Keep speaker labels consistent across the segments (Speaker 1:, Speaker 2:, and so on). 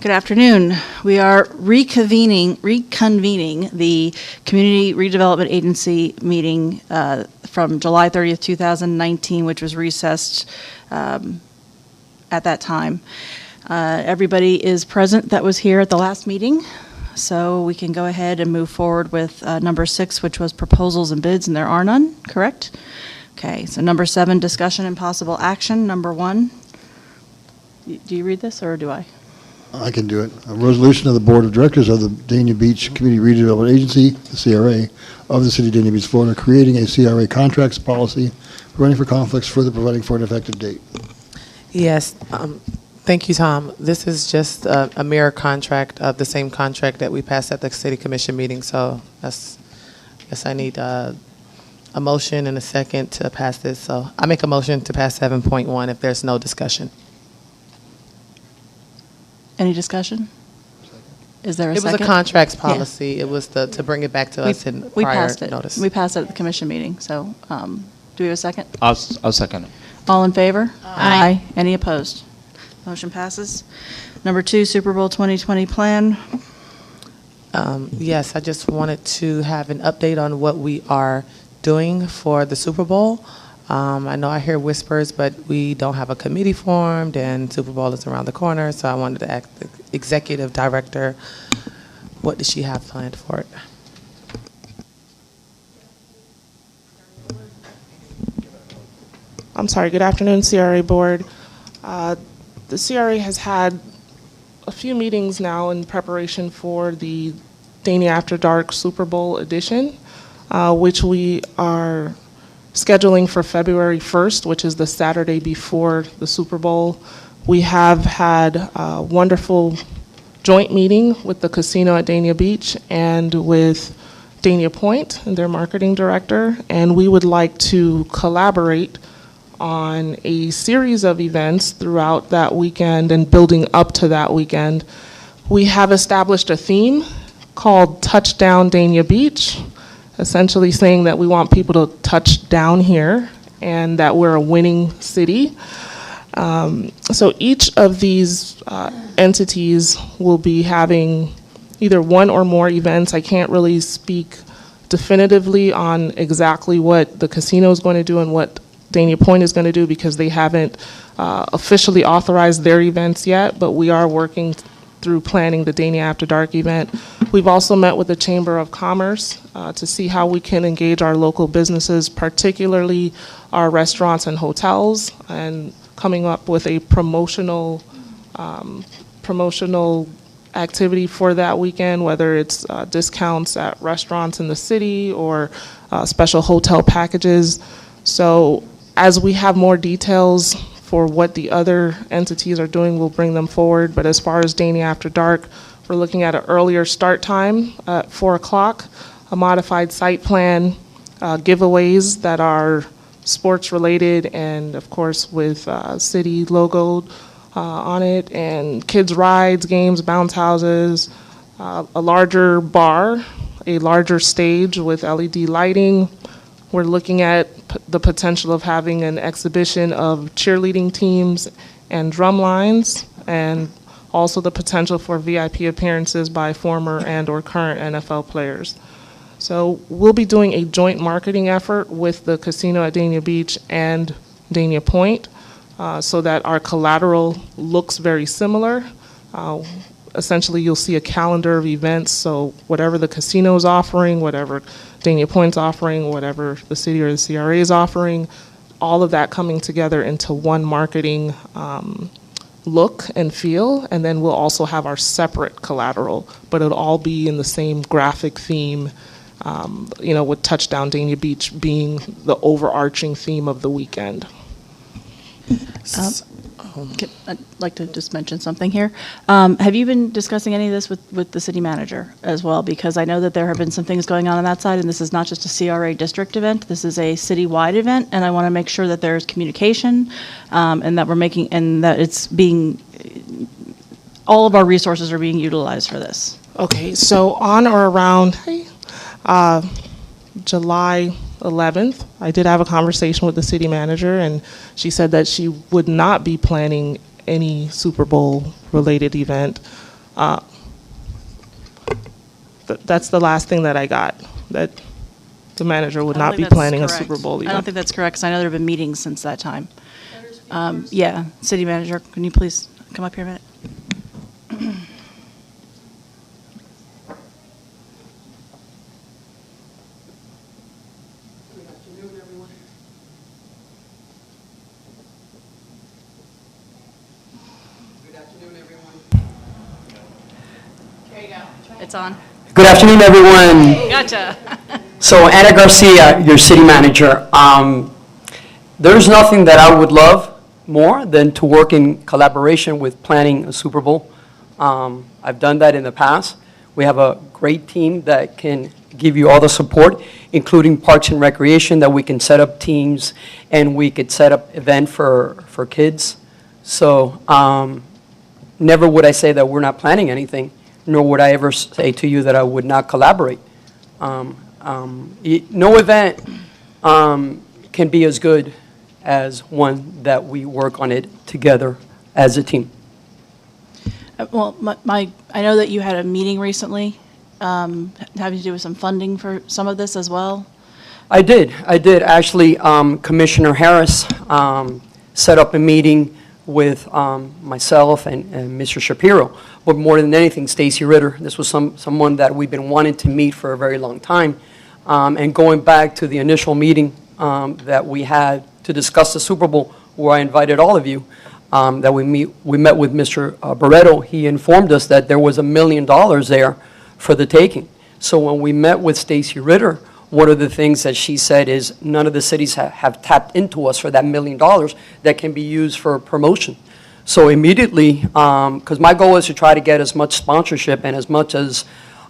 Speaker 1: Good afternoon. We are reconvening the Community Redevelopment Agency meeting from July 30th, 2019, which was recessed at that time. Everybody is present that was here at the last meeting, so we can go ahead and move forward with number 6, which was proposals and bids, and there are none, correct? Okay, so number 7, discussion and possible action. Number 1, do you read this or do I?
Speaker 2: I can do it. A resolution of the Board of Directors of the Dania Beach Community Redevelopment Agency, the CRA, of the City of Dania Beach, Florida, creating a CRA contracts policy, providing for conflicts, further providing for an effective date.
Speaker 3: Yes. Thank you, Tom. This is just a mirror contract of the same contract that we passed at the City Commission meeting. So I need a motion and a second to pass this. So I make a motion to pass 7.1 if there's no discussion.
Speaker 1: Any discussion? Is there a second?
Speaker 3: It was a contracts policy. Yeah. It was to bring it back to us in prior notice.
Speaker 1: We passed it at the commission meeting. So do we have a second?
Speaker 4: I'll second it.
Speaker 1: All in favor? Aye. Any opposed? Motion passes. Number 2, Super Bowl 2020 plan.
Speaker 3: Yes, I just wanted to have an update on what we are doing for the Super Bowl. I know I hear whispers, but we don't have a committee formed, and Super Bowl is around the corner, so I wanted to ask the executive director, what does she have planned for it?
Speaker 5: I'm sorry, good afternoon, CRA Board. The CRA has had a few meetings now in preparation for the Dania After Dark Super Bowl edition, which we are scheduling for February 1st, which is the Saturday before the Super Bowl. We have had a wonderful joint meeting with the casino at Dania Beach and with Dania Point and their marketing director, and we would like to collaborate on a series of events throughout that weekend and building up to that weekend. We have established a theme called Touchdown Dania Beach, essentially saying that we want people to touch down here and that we're a winning city. So each of these entities will be having either one or more events. I can't really speak definitively on exactly what the casino is going to do and what Dania Point is going to do because they haven't officially authorized their events yet, but we are working through planning the Dania After Dark event. We've also met with the Chamber of Commerce to see how we can engage our local businesses, particularly our restaurants and hotels, and coming up with a promotional activity for that weekend, whether it's discounts at restaurants in the city or special hotel packages. So as we have more details for what the other entities are doing, we'll bring them forward. But as far as Dania After Dark, we're looking at an earlier start time at 4 o'clock, a modified site plan, giveaways that are sports related, and of course with city logo on it, and kids rides, games, bounce houses, a larger bar, a larger stage with LED lighting. We're looking at the potential of having an exhibition of cheerleading teams and drum lines, and also the potential for VIP appearances by former and or current NFL players. So we'll be doing a joint marketing effort with the casino at Dania Beach and Dania Point so that our collateral looks very similar. Essentially, you'll see a calendar of events, so whatever the casino is offering, whatever Dania Point's offering, whatever the city or the CRA is offering, all of that coming together into one marketing look and feel, and then we'll also have our separate collateral, but it'll all be in the same graphic theme, with Touchdown Dania Beach being the overarching theme of the weekend.
Speaker 1: I'd like to just mention something here. Have you been discussing any of this with the city manager as well? Because I know that there have been some things going on that side, and this is not just a CRA district event. This is a citywide event, and I want to make sure that there's communication, and that it's being, all of our resources are being utilized for this.
Speaker 5: Okay, so on or around July 11th, I did have a conversation with the city manager, and she said that she would not be planning any Super Bowl related event. That's the last thing that I got, that the manager would
Speaker 1: I don't
Speaker 5: not be
Speaker 1: think that's
Speaker 5: planning a
Speaker 1: correct.
Speaker 5: Super Bowl
Speaker 1: I don't
Speaker 5: event.
Speaker 1: think that's correct, because I know there have been meetings since that time. Yeah, city manager, can you please come up here a minute? It's on.
Speaker 4: Good afternoon, everyone.
Speaker 1: Gotcha.
Speaker 4: So Anna Garcia, your city manager. There's nothing that I would love more than to work in collaboration with planning a Super Bowl. I've done that in the past. We have a great team that can give you all the support, including Parks and Recreation, that we can set up teams and we could set up event for kids. So never would I say that we're not planning anything, nor would I ever say to you that I would not collaborate. No event can be as good as one that we work on it together as a team.
Speaker 1: Well, I know that you had a meeting recently having to do with some funding for some of this as well.
Speaker 4: I did. Actually, Commissioner Harris set up a meeting with myself and Mr. Shapiro. But more than anything, Stacy Ritter. This was someone that we've been wanting to meet for a very long time. And going back to the initial meeting that we had to discuss the Super Bowl, where I invited all of you, that we met with Mr. Barreto. He informed us that there was $1 million there for the taking. So when we met with Stacy Ritter, one of the things that she said is none of the cities have tapped into us for that $1 million that can be used for promotion. So immediately, because my goal is to try to get as much sponsorship and as much as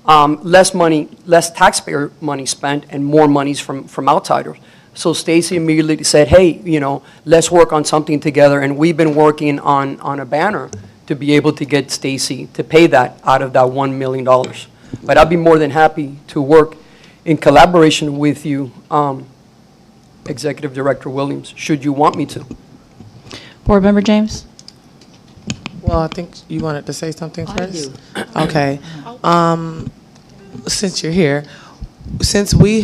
Speaker 4: less taxpayer money spent and more monies from outsiders. So Stacy immediately said, hey, let's work on something together. And we've been working on a banner to be able to get Stacy to pay that out of that $1 million. But I'd be more than happy to work in collaboration with you, Executive Director Williams, should you want me to.
Speaker 1: Board Member James?
Speaker 3: Well, I think you wanted to say something first? Okay. Since you're here, since we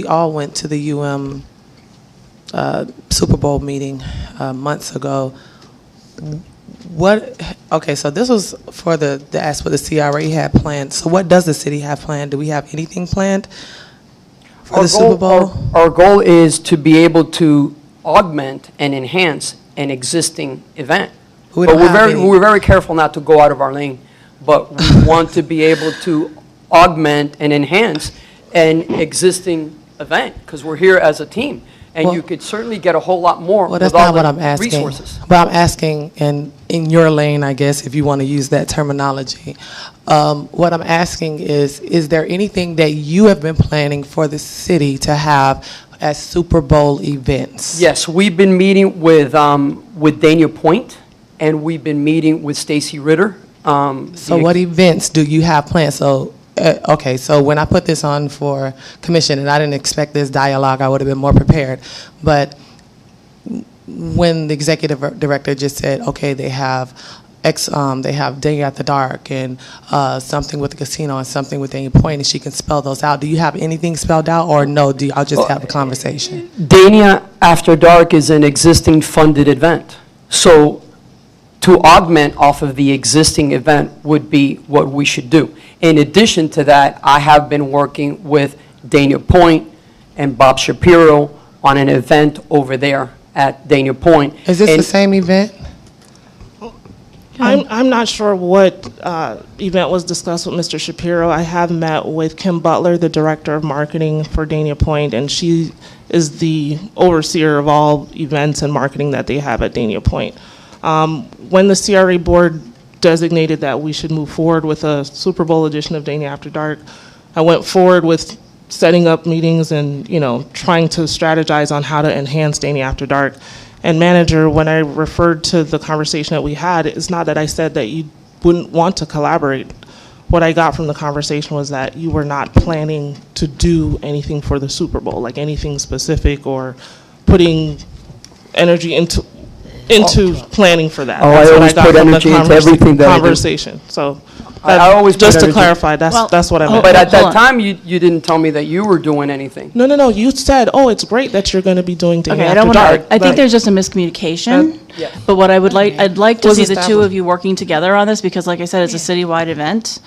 Speaker 3: all went to the Super Bowl meeting months ago, okay, so this was for that's what the CRA had planned. So what does the city have planned? Do we have anything planned for the Super Bowl?
Speaker 4: Our goal is to be able to augment and enhance an existing event. But we're very careful not to go out of our lane. But we want to be able to augment and enhance an existing event, because we're here as a team. And you could certainly get a whole lot more
Speaker 3: Well, that's
Speaker 4: with all
Speaker 3: not what
Speaker 4: the
Speaker 3: I'm asking.
Speaker 4: resources.
Speaker 3: But I'm asking, and in your lane, I guess, if you want to use that terminology, what I'm asking is there anything that you have been planning for the city to have as Super Bowl events?
Speaker 4: Yes, we've been meeting with Dania Point, and we've been meeting with Stacy Ritter.
Speaker 3: So what events do you have planned? So, okay, so when I put this on for commission, and I didn't expect this dialogue, I would have been more prepared. But when the executive director just said, okay, they have Day After Dark and something with the casino and something with Dania Point, and she can spell those out. Do you have anything spelled out, or no? Do y'all just have a conversation?
Speaker 4: Dania After Dark is an existing funded event. So to augment off of the existing event would be what we should do. In addition to that, I have been working with Dania Point and Bob Shapiro on an event over there at Dania Point.
Speaker 3: Is this the same event?
Speaker 5: I'm not sure what event was discussed with Mr. Shapiro. I have met with Kim Butler, the Director of Marketing for Dania Point, and she is the overseer of all events and marketing that they have at Dania Point. When the CRA board designated that we should move forward with a Super Bowl edition of Dania After Dark, I went forward with setting up meetings and, trying to strategize on how to enhance Dania After Dark. And manager, when I referred to the conversation that we had, it's not that I said that you wouldn't want to collaborate. What I got from the conversation was that you were not planning to do anything for the Super Bowl, like anything specific or putting energy into. into planning for that.
Speaker 4: Oh,
Speaker 5: That's
Speaker 4: I
Speaker 5: what
Speaker 4: always
Speaker 5: got
Speaker 4: put
Speaker 5: from the
Speaker 4: energy into everything that I do.
Speaker 5: conversation. So,
Speaker 4: I always put
Speaker 5: just to
Speaker 4: energy.
Speaker 5: clarify,
Speaker 1: Well,
Speaker 5: that's what I meant.
Speaker 4: But at
Speaker 1: Hold
Speaker 4: that
Speaker 1: on.
Speaker 4: time, you didn't tell me that you were doing anything.
Speaker 5: No. You said, oh, it's great that you're going to be doing Dania
Speaker 1: Okay, I
Speaker 5: After
Speaker 1: don't want
Speaker 5: Dark.
Speaker 1: to, I think
Speaker 5: but-
Speaker 1: there's just a miscommunication.
Speaker 4: Yeah.
Speaker 1: But what I'd like to
Speaker 5: Was
Speaker 1: see the two
Speaker 5: established.
Speaker 1: of you working together on this, because like I said, it's a citywide event.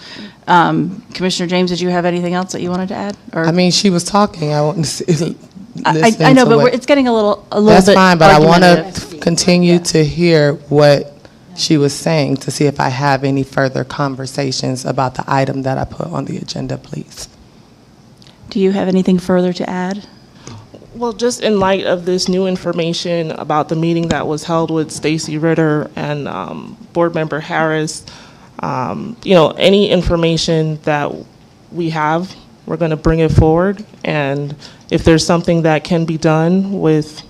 Speaker 1: Commissioner James, did you have anything else that you wanted to add? Or
Speaker 3: I mean, she was talking. I want to
Speaker 1: I know, but it's getting a little bit
Speaker 3: That's fine, but I want
Speaker 1: argumentative.
Speaker 3: to continue to hear what she was saying to see if I have any further conversations about the item that I put on the agenda, please.
Speaker 1: Do you have anything further to add?
Speaker 5: Well, just in light of this new information about the meeting that was held with Stacy Ritter and Board Member Harris, any information that we have, we're going to bring it forward. And if there's something that can be done with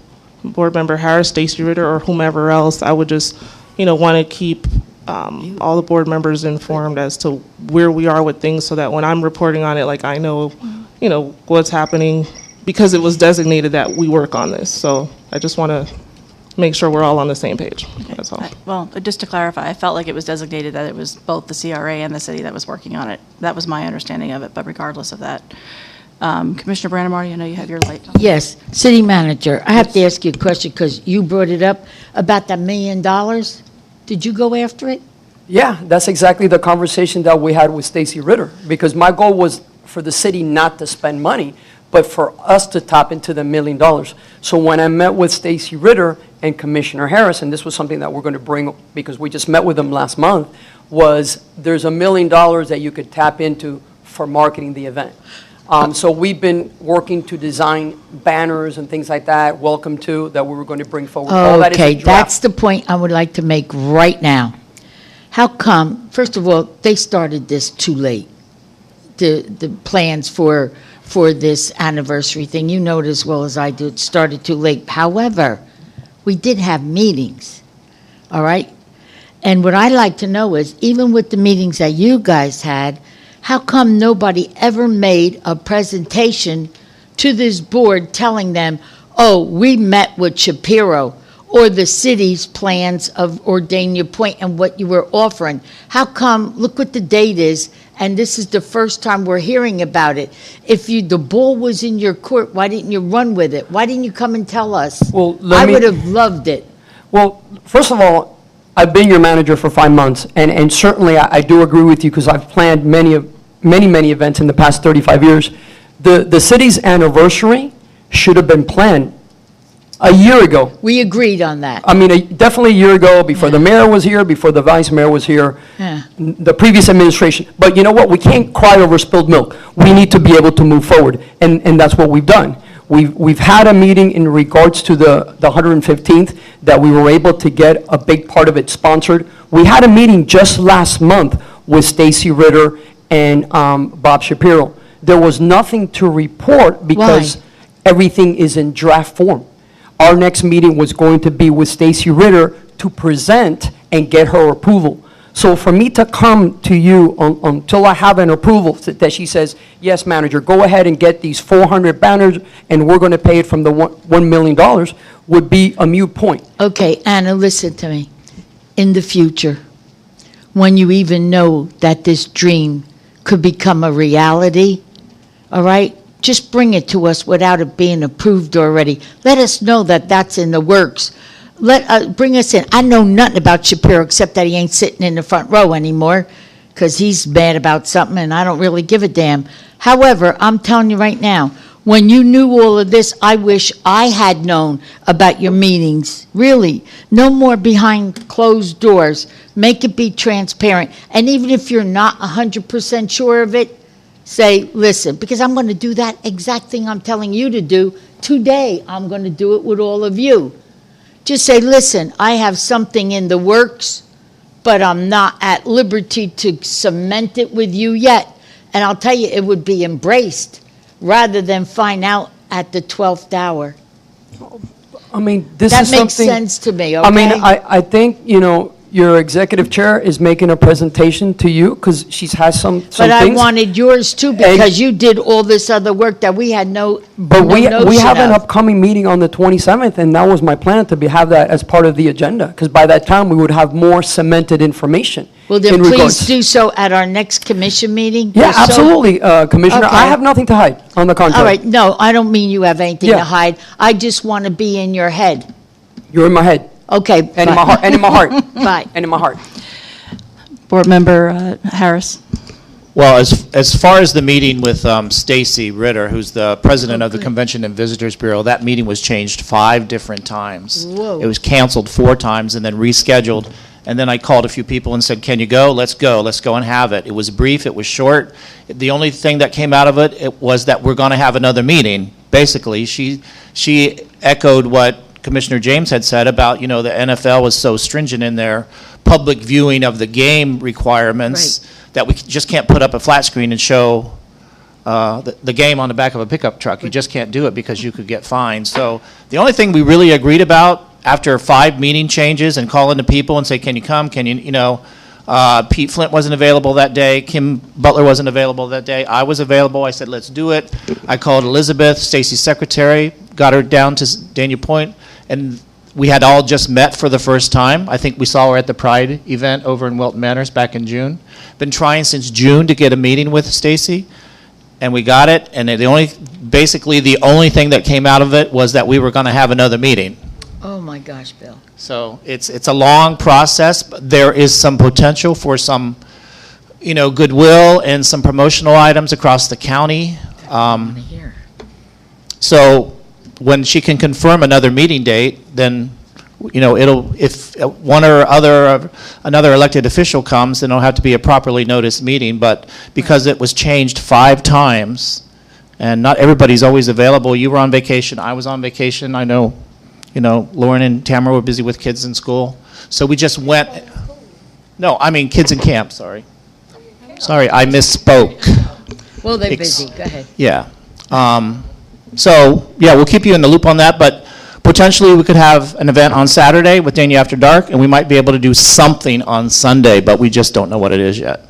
Speaker 5: Board Member Harris, Stacy Ritter, or whomever else, I would just, want to keep all the board members informed as to where we are with things so that when I'm reporting on it, like I know, what's happening, because it was designated that we work on this. So I just want to make sure we're all on the same page. That's all.
Speaker 1: Well, just to clarify, I felt like it was designated that it was both the CRA and the city that was working on it. That was my understanding of it, but regardless of that. Commissioner Brandemar, I know you have your light on.
Speaker 6: Yes, city manager, I have to ask you a question because you brought it up about that $1 million. Did you go after it?
Speaker 4: Yeah, that's exactly the conversation that we had with Stacy Ritter, because my goal was for the city not to spend money, but for us to tap into the $1 million. So when I met with Stacy Ritter and Commissioner Harris, and this was something that we're going to bring, because we just met with them last month, was there's $1 million that you could tap into for marketing the event. So we've been working to design banners and things like that, welcome to, that we were going to bring forward. All that is a
Speaker 6: Okay,
Speaker 4: draft.
Speaker 6: that's the point I would like to make right now. How come, first of all, they started this too late, the plans for this anniversary thing? You know it as well as I do, it started too late. However, we did have meetings, all right? And what I'd like to know is, even with the meetings that you guys had, how come nobody ever made a presentation to this board telling them, oh, we met with Shapiro, or the city's plans of Ordania Point and what you were offering? How come, look what the date is, and this is the first time we're hearing about it. If the ball was in your court, why didn't you run with it? Why didn't you come and tell us?
Speaker 4: Well,
Speaker 6: I would have loved it.
Speaker 4: Well, first of all, I've been your manager for 5 months, and certainly I do agree with you, because I've planned many events in the past 35 years. The city's anniversary should have been planned a year ago.
Speaker 6: We agreed on that.
Speaker 4: I mean, definitely a year ago, before the mayor was here, before the vice mayor was here,
Speaker 6: Yeah.
Speaker 4: the previous administration. But you know what? We can't cry over spilled milk. We need to be able to move forward, and that's what we've done. We've had a meeting in regards to the 115th that we were able to get a big part of it sponsored. We had a meeting just last month with Stacy Ritter and Bob Shapiro. There was nothing to report because
Speaker 6: Why?
Speaker 4: everything is in draft form. Our next meeting was going to be with Stacy Ritter to present and get her approval. So for me to come to you until I have an approval that she says, yes, manager, go ahead and get these 400 banners and we're going to pay it from the $1 million, would be a moot point.
Speaker 6: Okay, Anna, listen to me. In the future, when you even know that this dream could become a reality, all right, just bring it to us without it being approved already. Let us know that that's in the works. Bring us in. I know nothing about Shapiro except that he ain't sitting in the front row anymore because he's mad about something and I don't really give a damn. However, I'm telling you right now, when you knew all of this, I wish I had known about your meetings. Really, no more behind closed doors. Make it be transparent. And even if you're not 100% sure of it, say, listen, because I'm going to do that exact thing I'm telling you to do today. I'm going to do it with all of you. Just say, listen, I have something in the works, but I'm not at liberty to cement it with you yet. And I'll tell you, it would be embraced rather than find out at the 12th hour.
Speaker 4: I mean, this
Speaker 6: That
Speaker 4: is
Speaker 6: makes
Speaker 4: something.
Speaker 6: sense to me, okay?
Speaker 4: I mean, I think, your executive chair is making a presentation to you, because she's has some
Speaker 6: But I
Speaker 4: things.
Speaker 6: wanted yours too, because you did all this other work that we had
Speaker 4: But
Speaker 6: no
Speaker 4: we
Speaker 6: notion
Speaker 4: have an
Speaker 6: of.
Speaker 4: upcoming meeting on the 27th, and that was my plan, to have that as part of the agenda, because by that time, we would have more cemented information.
Speaker 6: Well, then
Speaker 4: in
Speaker 6: please
Speaker 4: regards-
Speaker 6: do so at our next commission meeting.
Speaker 4: Yeah,
Speaker 6: Just so-
Speaker 4: absolutely, Commissioner. I
Speaker 6: Okay.
Speaker 4: have nothing to hide, on the contrary.
Speaker 6: All right, no, I don't mean you have anything
Speaker 4: Yeah.
Speaker 6: to hide. I just want to be in your head.
Speaker 4: You're in my head,
Speaker 6: Okay.
Speaker 4: and in my heart, and in my heart,
Speaker 6: Bye.
Speaker 4: and in my heart.
Speaker 1: Board Member Harris.
Speaker 7: Well, as far as the meeting with Stacy Ritter, who's the president of the Convention and Visitors Bureau, that meeting was changed 5 different times.
Speaker 6: Whoa.
Speaker 7: It was canceled 4 times and then rescheduled. And then I called a few people and said, "Can you go? Let's go. Let's go and have it." It was brief. It was short. The only thing that came out of it was that we're going to have another meeting. Basically, she echoed what Commissioner James had said about, the NFL was so stringent in their public viewing of the game requirements that we just can't put up a flat screen and show the game on the back of a pickup truck. You just can't do it because you could get fined. So the only thing we really agreed about after 5 meeting changes and calling the people and say, "Can you come? Can you, Pete Flint wasn't available that day. Kim Butler wasn't available that day. I was available. I said, let's do it. I called Elizabeth, Stacy's secretary, got her down to Dania Point, and we had all just met for the first time. I think we saw her at the Pride event over in Wilton Manors back in June. Been trying since June to get a meeting with Stacy, and we got it. And basically the only thing that came out of it was that we were going to have another meeting.
Speaker 6: Oh, my gosh, Bill.
Speaker 7: So it's a long process, but there is some potential for some, goodwill and some promotional items across the county.
Speaker 6: Here.
Speaker 7: So when she can confirm another meeting date, then, if one or another elected official comes, then it'll have to be a properly noticed meeting. But because it was changed 5 times, and not everybody's always available, you were on vacation, I was on vacation, I know, Lauren and Tamara were busy with kids in school. So we just went, no, I mean kids in camp, sorry. Sorry, I misspoke.
Speaker 6: Well, they're busy. Go ahead.
Speaker 7: Yeah. So, yeah, we'll keep you in the loop on that, but potentially we could have an event on Saturday with Dania After Dark, and we might be able to do something on Sunday, but we just don't know what it is yet.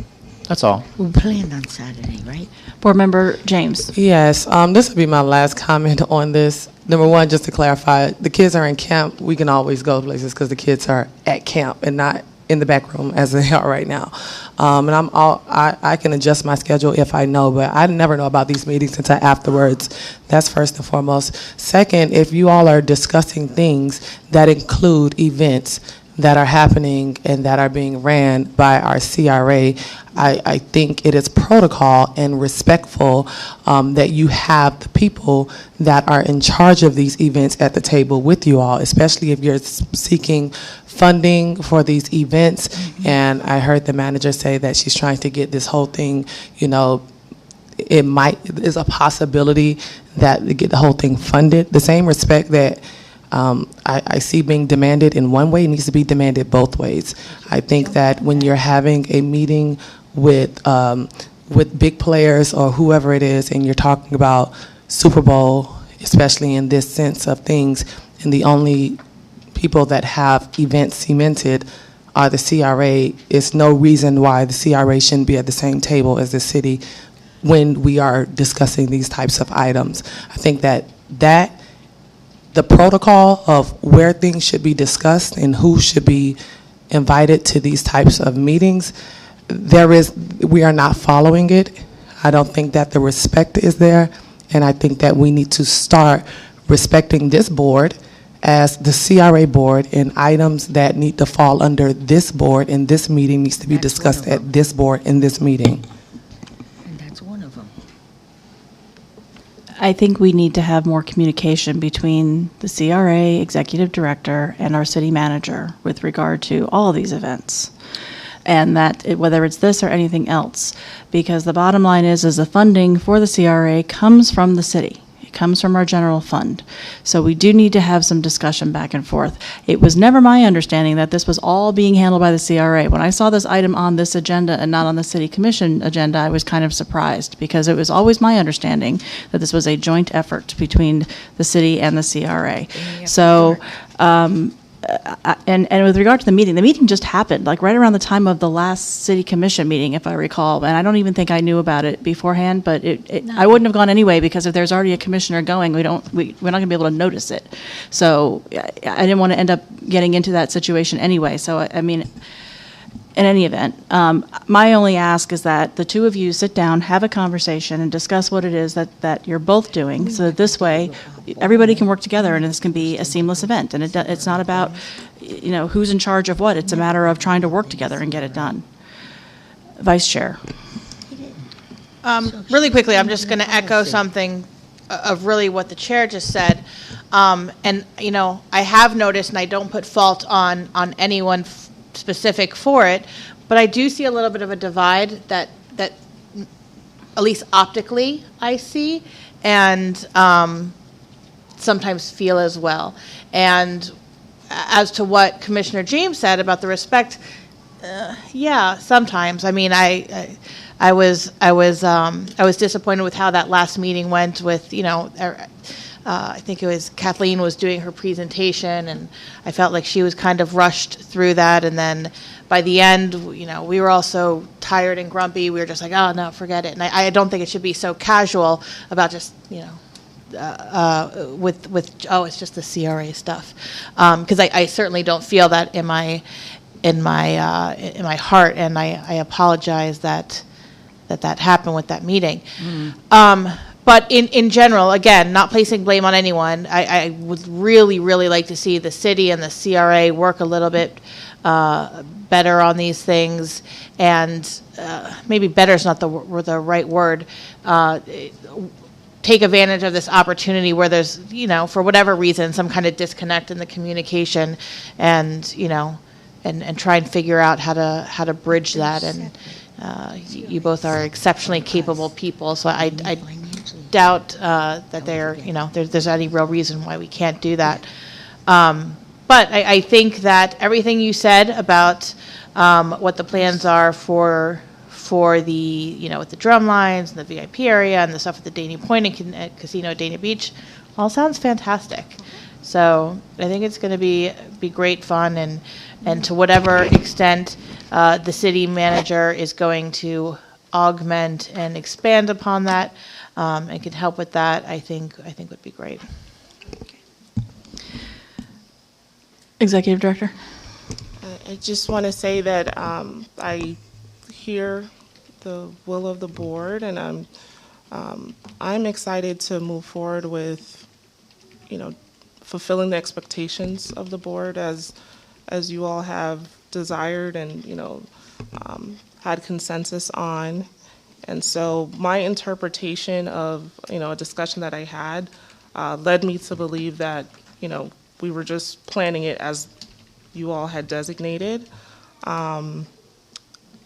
Speaker 7: That's all.
Speaker 6: We planned on Saturday, right?
Speaker 1: Board Member James.
Speaker 3: Yes, this will be my last comment on this. Number one, just to clarify, the kids are in camp. We can always go places because the kids are at camp and not in the back room as they are right now. And I can adjust my schedule if I know, but I never know about these meetings until afterwards. That's first and foremost. Second, if you all are discussing things that include events that are happening and that are being ran by our CRA, I think it is protocol and respectful that you have the people that are in charge of these events at the table with you all, especially if you're seeking funding for these events. And I heard the manager say that she's trying to get this whole thing, is a possibility that to get the whole thing funded. The same respect that I see being demanded in one way needs to be demanded both ways. I think that when you're having a meeting with big players or whoever it is, and you're talking about Super Bowl, especially in this sense of things, and the only people that have events cemented are the CRA, it's no reason why the CRA shouldn't be at the same table as the city when we are discussing these types of items. I think that the protocol of where things should be discussed and who should be invited to these types of meetings, we are not following it. I don't think that the respect is there, and I think that we need to start respecting this board as the CRA board, and items that need to fall under this board in this meeting needs to be
Speaker 6: That's
Speaker 3: discussed
Speaker 6: one of
Speaker 3: at this board in this meeting.
Speaker 6: And that's one of them.
Speaker 1: I think we need to have more communication between the CRA executive director and our city manager with regard to all of these events. And whether it's this or anything else, because the bottom line is the funding for the CRA comes from the city. It comes from our general fund. So we do need to have some discussion back and forth. It was never my understanding that this was all being handled by the CRA. When I saw this item on this agenda and not on the city commission agenda, I was kind of surprised, because it was always my understanding that this was a joint effort between the city and the CRA. So and with regard to the meeting just happened, like right around the time of the last city commission meeting, if I recall. And I don't even think I knew about it beforehand, but I wouldn't have gone anyway, because if there's already a commissioner going, we're not going to be able to notice it. So I didn't want to end up getting into that situation anyway. So, I mean, in any event, my only ask is that the two of you sit down, have a conversation, and discuss what it is that you're both doing, so that this way, everybody can work together, and this can be a seamless event. And it's not about, who's in charge of what. It's a matter of trying to work together and get it done. Vice Chair.
Speaker 8: Really quickly, I'm just going to echo something of really what the chair just said. And, I have noticed, and I don't put fault on anyone specific for it, but I do see a little bit of a divide that at least optically I see, and sometimes feel as well. And as to what Commissioner James said about the respect, yeah, sometimes. I mean, I was disappointed with how that last meeting went with, I think it was Kathleen was doing her presentation, and I felt like she was kind of rushed through that. And then by the end, we were all so tired and grumpy. We were just like, oh, no, forget it. And I don't think it should be so casual about just, it's just the CRA stuff. Because I certainly don't feel that in my heart, and I apologize that happened with that meeting. But in general, again, not placing blame on anyone, I would really, really like to see the city and the CRA work a little bit better on these things, and maybe better is not the right word. Take advantage of this opportunity where there's, for whatever reason, some kind of disconnect in the communication, and and try and figure out how to bridge that. And you both are exceptionally capable people, so I doubt that there's any real reason why we can't do that. But I think that everything you said about what the plans are for the with the drum lines and the VIP area and the stuff at the Dania Point and Casino at Dania Beach all sounds fantastic. So I think it's going to be great fun, and to whatever extent the city manager is going to augment and expand upon that and can help with that, I think would be great.
Speaker 1: Executive Director.
Speaker 5: I just want to say that I hear the will of the board, and I'm excited to move forward with, fulfilling the expectations of the board as you all have desired and had consensus on. And so my interpretation of a discussion that I had led me to believe that we were just planning it as you all had designated. For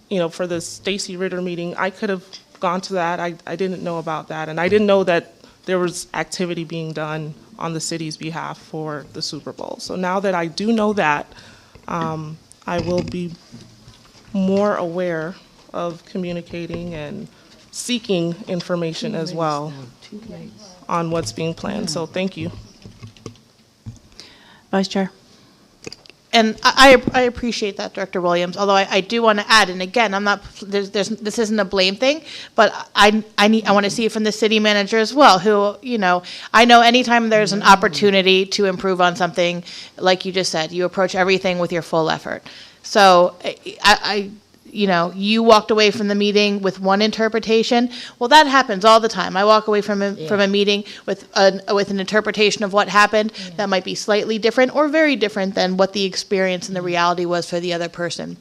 Speaker 5: the Stacy Ritter meeting, I could have gone to that. I didn't know about that, and I didn't know that there was activity being done on the city's behalf for the Super Bowl. So now that I do know that, I will be more aware of communicating and seeking information as well on what's being planned. So thank you.
Speaker 1: Vice Chair.
Speaker 8: And I appreciate that, Director Williams, although I do want to add, and again, I'm not, this isn't a blame thing, but I want to see it from the city manager as well, who, I know anytime there's an opportunity to improve on something, like you just said, you approach everything with your full effort. So you walked away from the meeting with one interpretation. Well, that happens all the time. I walk away from a meeting with an interpretation of what happened that might be slightly different or very different than what the experience and the reality was for the other person.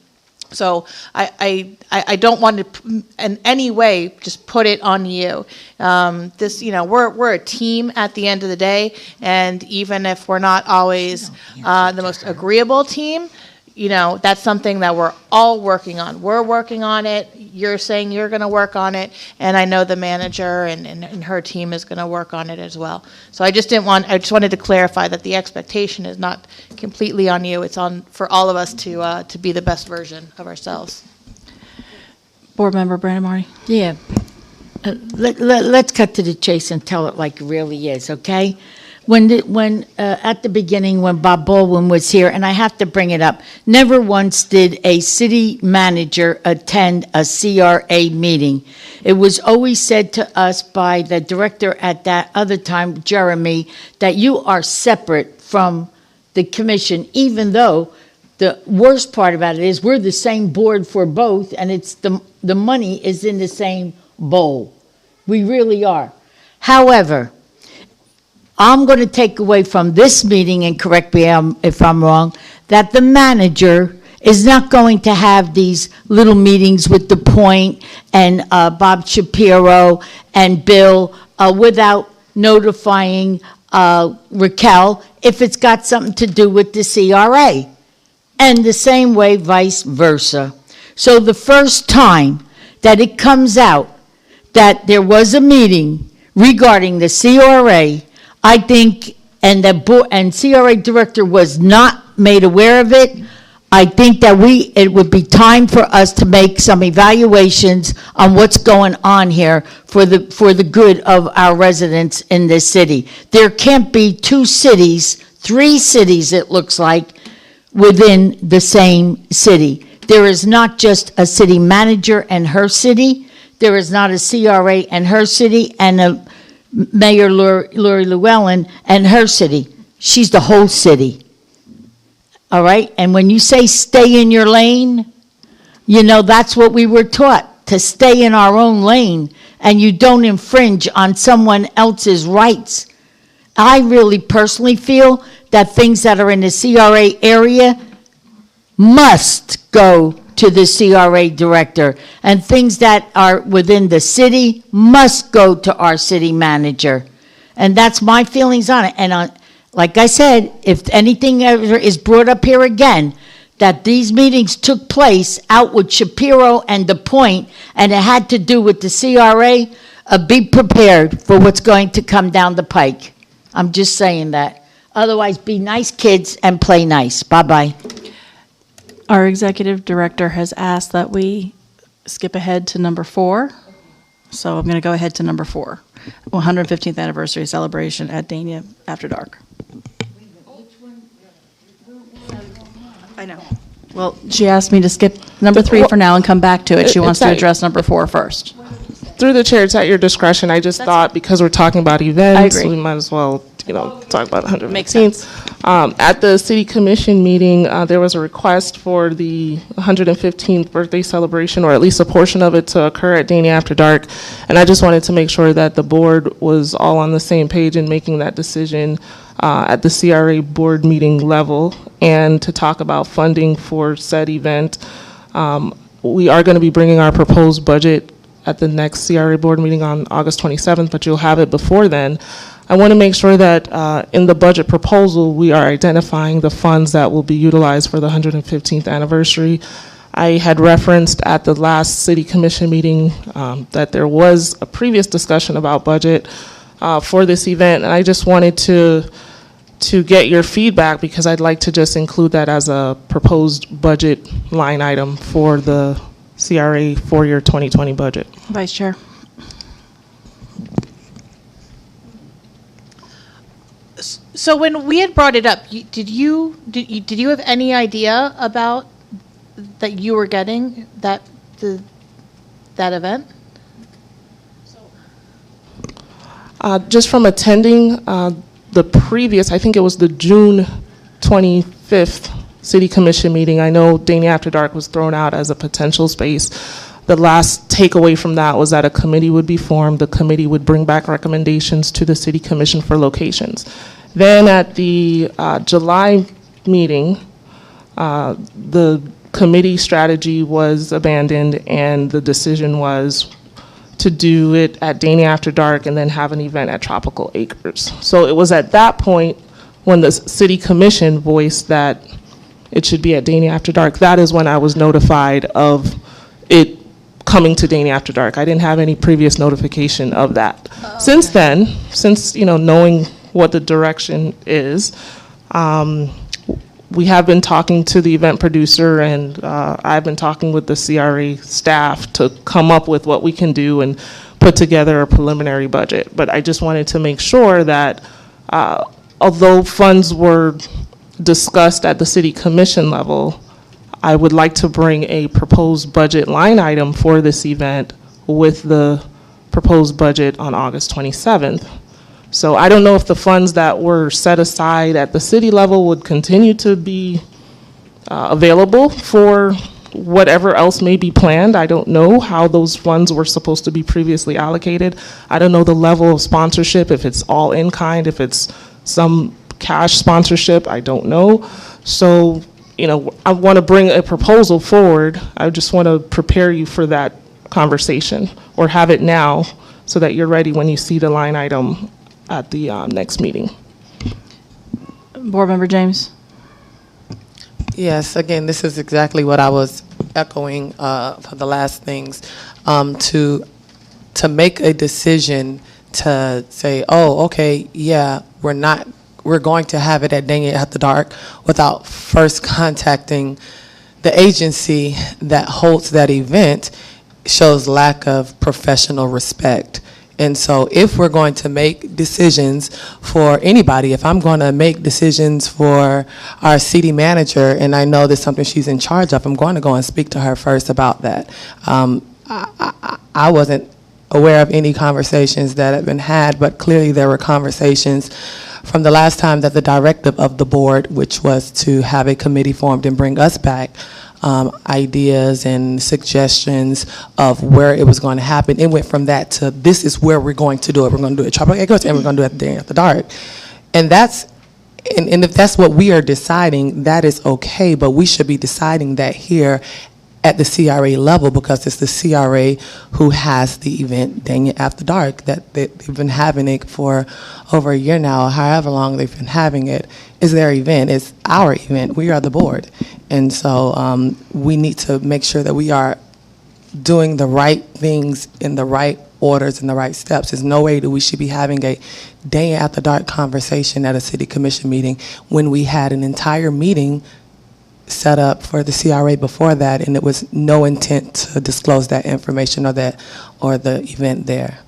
Speaker 8: So I don't want to in any way just put it on you. We're a team at the end of the day, and even if we're not always the most agreeable team, that's something that we're all working on. We're working on it. You're saying you're going to work on it, and I know the manager and her team is going to work on it as well. So I just wanted to clarify that the expectation is not completely on you. It's on for all of us to be the best version of ourselves.
Speaker 1: Board Member Brandon Marty.
Speaker 6: Yeah. Let's cut to the chase and tell it like it really is, okay? when at the beginning, when Bob Baldwin was here, and I have to bring it up, never once did a city manager attend a CRA meeting. It was always said to us by the director at that other time, Jeremy, that you are separate from the commission, even though the worst part about it is we're the same board for both, and it's the money is in the same bowl. We really are. However, I'm going to take away from this meeting, and correct me if I'm wrong, that the manager is not going to have these little meetings with the Point and Bob Shapiro and Bill without notifying Raquel if it's got something to do with the CRA. And the same way, vice versa. So the first time that it comes out that there was a meeting regarding the CRA, I think, and the board and CRA director was not made aware of it, I think that it would be time for us to make some evaluations on what's going on here for the good of our residents in this city. There can't be 2 cities, 3 cities, it looks like, within the same city. There is not just a city manager and her city. There is not a CRA and her city and a Mayor Lori Llewellyn and her city. She's the whole city. All right? And when you say stay in your lane, you know, that's what we were taught, to stay in our own lane, and you don't infringe on someone else's rights. I really personally feel that things that are in the CRA area must go to the CRA director, and things that are within the city must go to our city manager. And that's my feelings on it. And like I said, if anything ever is brought up here again, that these meetings took place out with Shapiro and the Point, and it had to do with the CRA, be prepared for what's going to come down the pike. I'm just saying that. Otherwise, be nice kids and play nice. Bye-bye.
Speaker 1: Our executive director has asked that we skip ahead to number 4. So I'm going to go ahead to number 4, 115th anniversary celebration at Dania After Dark. I know. Well, she asked me to skip number 3 for now and come back to it. She wants to address number 4 first.
Speaker 5: Through the chair, it's at your discretion. I just thought because we're talking about events, we might as well, talk about 115th.
Speaker 1: Makes sense.
Speaker 5: At the city commission meeting, there was a request for the 115th birthday celebration, or at least a portion of it, to occur at Dania After Dark. And I just wanted to make sure that the board was all on the same page in making that decision at the CRA board meeting level, and to talk about funding for said event. We are going to be bringing our proposed budget at the next CRA board meeting on August 27th, but you'll have it before then. I want to make sure that in the budget proposal, we are identifying the funds that will be utilized for the 115th anniversary. I had referenced at the last city commission meeting that there was a previous discussion about budget for this event, and I just wanted to get your feedback, because I'd like to just include that as a proposed budget line item for the CRA for-year 2020 budget.
Speaker 1: Vice Chair.
Speaker 8: So when we had brought it up, did you have any idea about that you were getting that event?
Speaker 5: Just from attending the previous, I think it was the June 25th City Commission meeting, I know Dania After Dark was thrown out as a potential space. The last takeaway from that was that a committee would be formed. The committee would bring back recommendations to the City Commission for locations. Then at the July meeting, the committee strategy was abandoned, and the decision was to do it at Dania After Dark and then have an event at Tropical Acres. So it was at that point when the City Commission voiced that it should be at Dania After Dark. That is when I was notified of it coming to Dania After Dark. I didn't have any previous notification of that. Okay. Since then, knowing what the direction is, we have been talking to the event producer, and I've been talking with the CRA staff to come up with what we can do and put together a preliminary budget. But I just wanted to make sure that although funds were discussed at the city commission level, I would like to bring a proposed budget line item for this event with the proposed budget on August 27th. So I don't know if the funds that were set aside at the city level would continue to be available for whatever else may be planned. I don't know how those funds were supposed to be previously allocated. I don't know the level of sponsorship, if it's all in kind, if it's some cash sponsorship, I don't know. So, you know, I want to bring a proposal forward. I just want to prepare you for that conversation, or have it now so that you're ready when you see the line item at the next meeting.
Speaker 1: Board Member James?
Speaker 3: Yes, again, this is exactly what I was echoing for the last things. To make a decision to say, oh, okay, yeah, we're going to have it at Dang It After Dark, without first contacting the agency that holds that event, shows lack of professional respect. And so if we're going to make decisions for anybody, if I'm going to make decisions for our city manager, and I know that's something she's in charge of, I'm going to go and speak to her first about that. I wasn't aware of any conversations that have been had, but clearly there were conversations from the last time that the directive of the board, which was to have a committee formed and bring us back ideas and suggestions of where it was going to happen. It went from that to, this is where we're going to do it. We're going to do it at Tropical Acres, and we're going to do it at Day After Dark. And and if that's what we are deciding, that is okay, but we should be deciding that here at the CRA level, because it's the CRA who has the event Dang It After Dark, that they've been having it for over a year now, however long they've been having it. Is their event, it's our event, we are the board. And so we need to make sure that we are doing the right things in the right orders and the right steps. There's no way that we should be having a Day After Dark conversation at a city commission meeting when we had an entire meeting set up for the CRA before that, and it was no intent to disclose that information or the event there.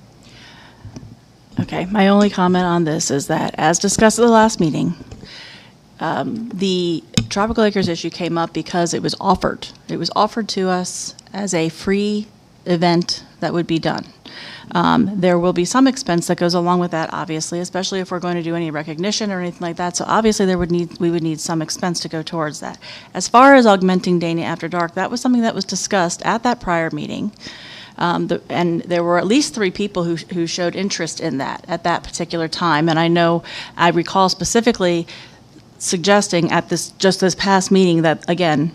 Speaker 1: Okay, my only comment on this is that, as discussed at the last meeting, the Tropical Acres issue came up because it was offered. It was offered to us as a free event that would be done. There will be some expense that goes along with that, obviously, especially if we're going to do any recognition or anything like that. So obviously we would need some expense to go towards that. As far as augmenting Dang It After Dark, that was something that was discussed at that prior meeting. And there were at least 3 people who showed interest in that at that particular time. And I recall specifically suggesting at this past meeting that, again,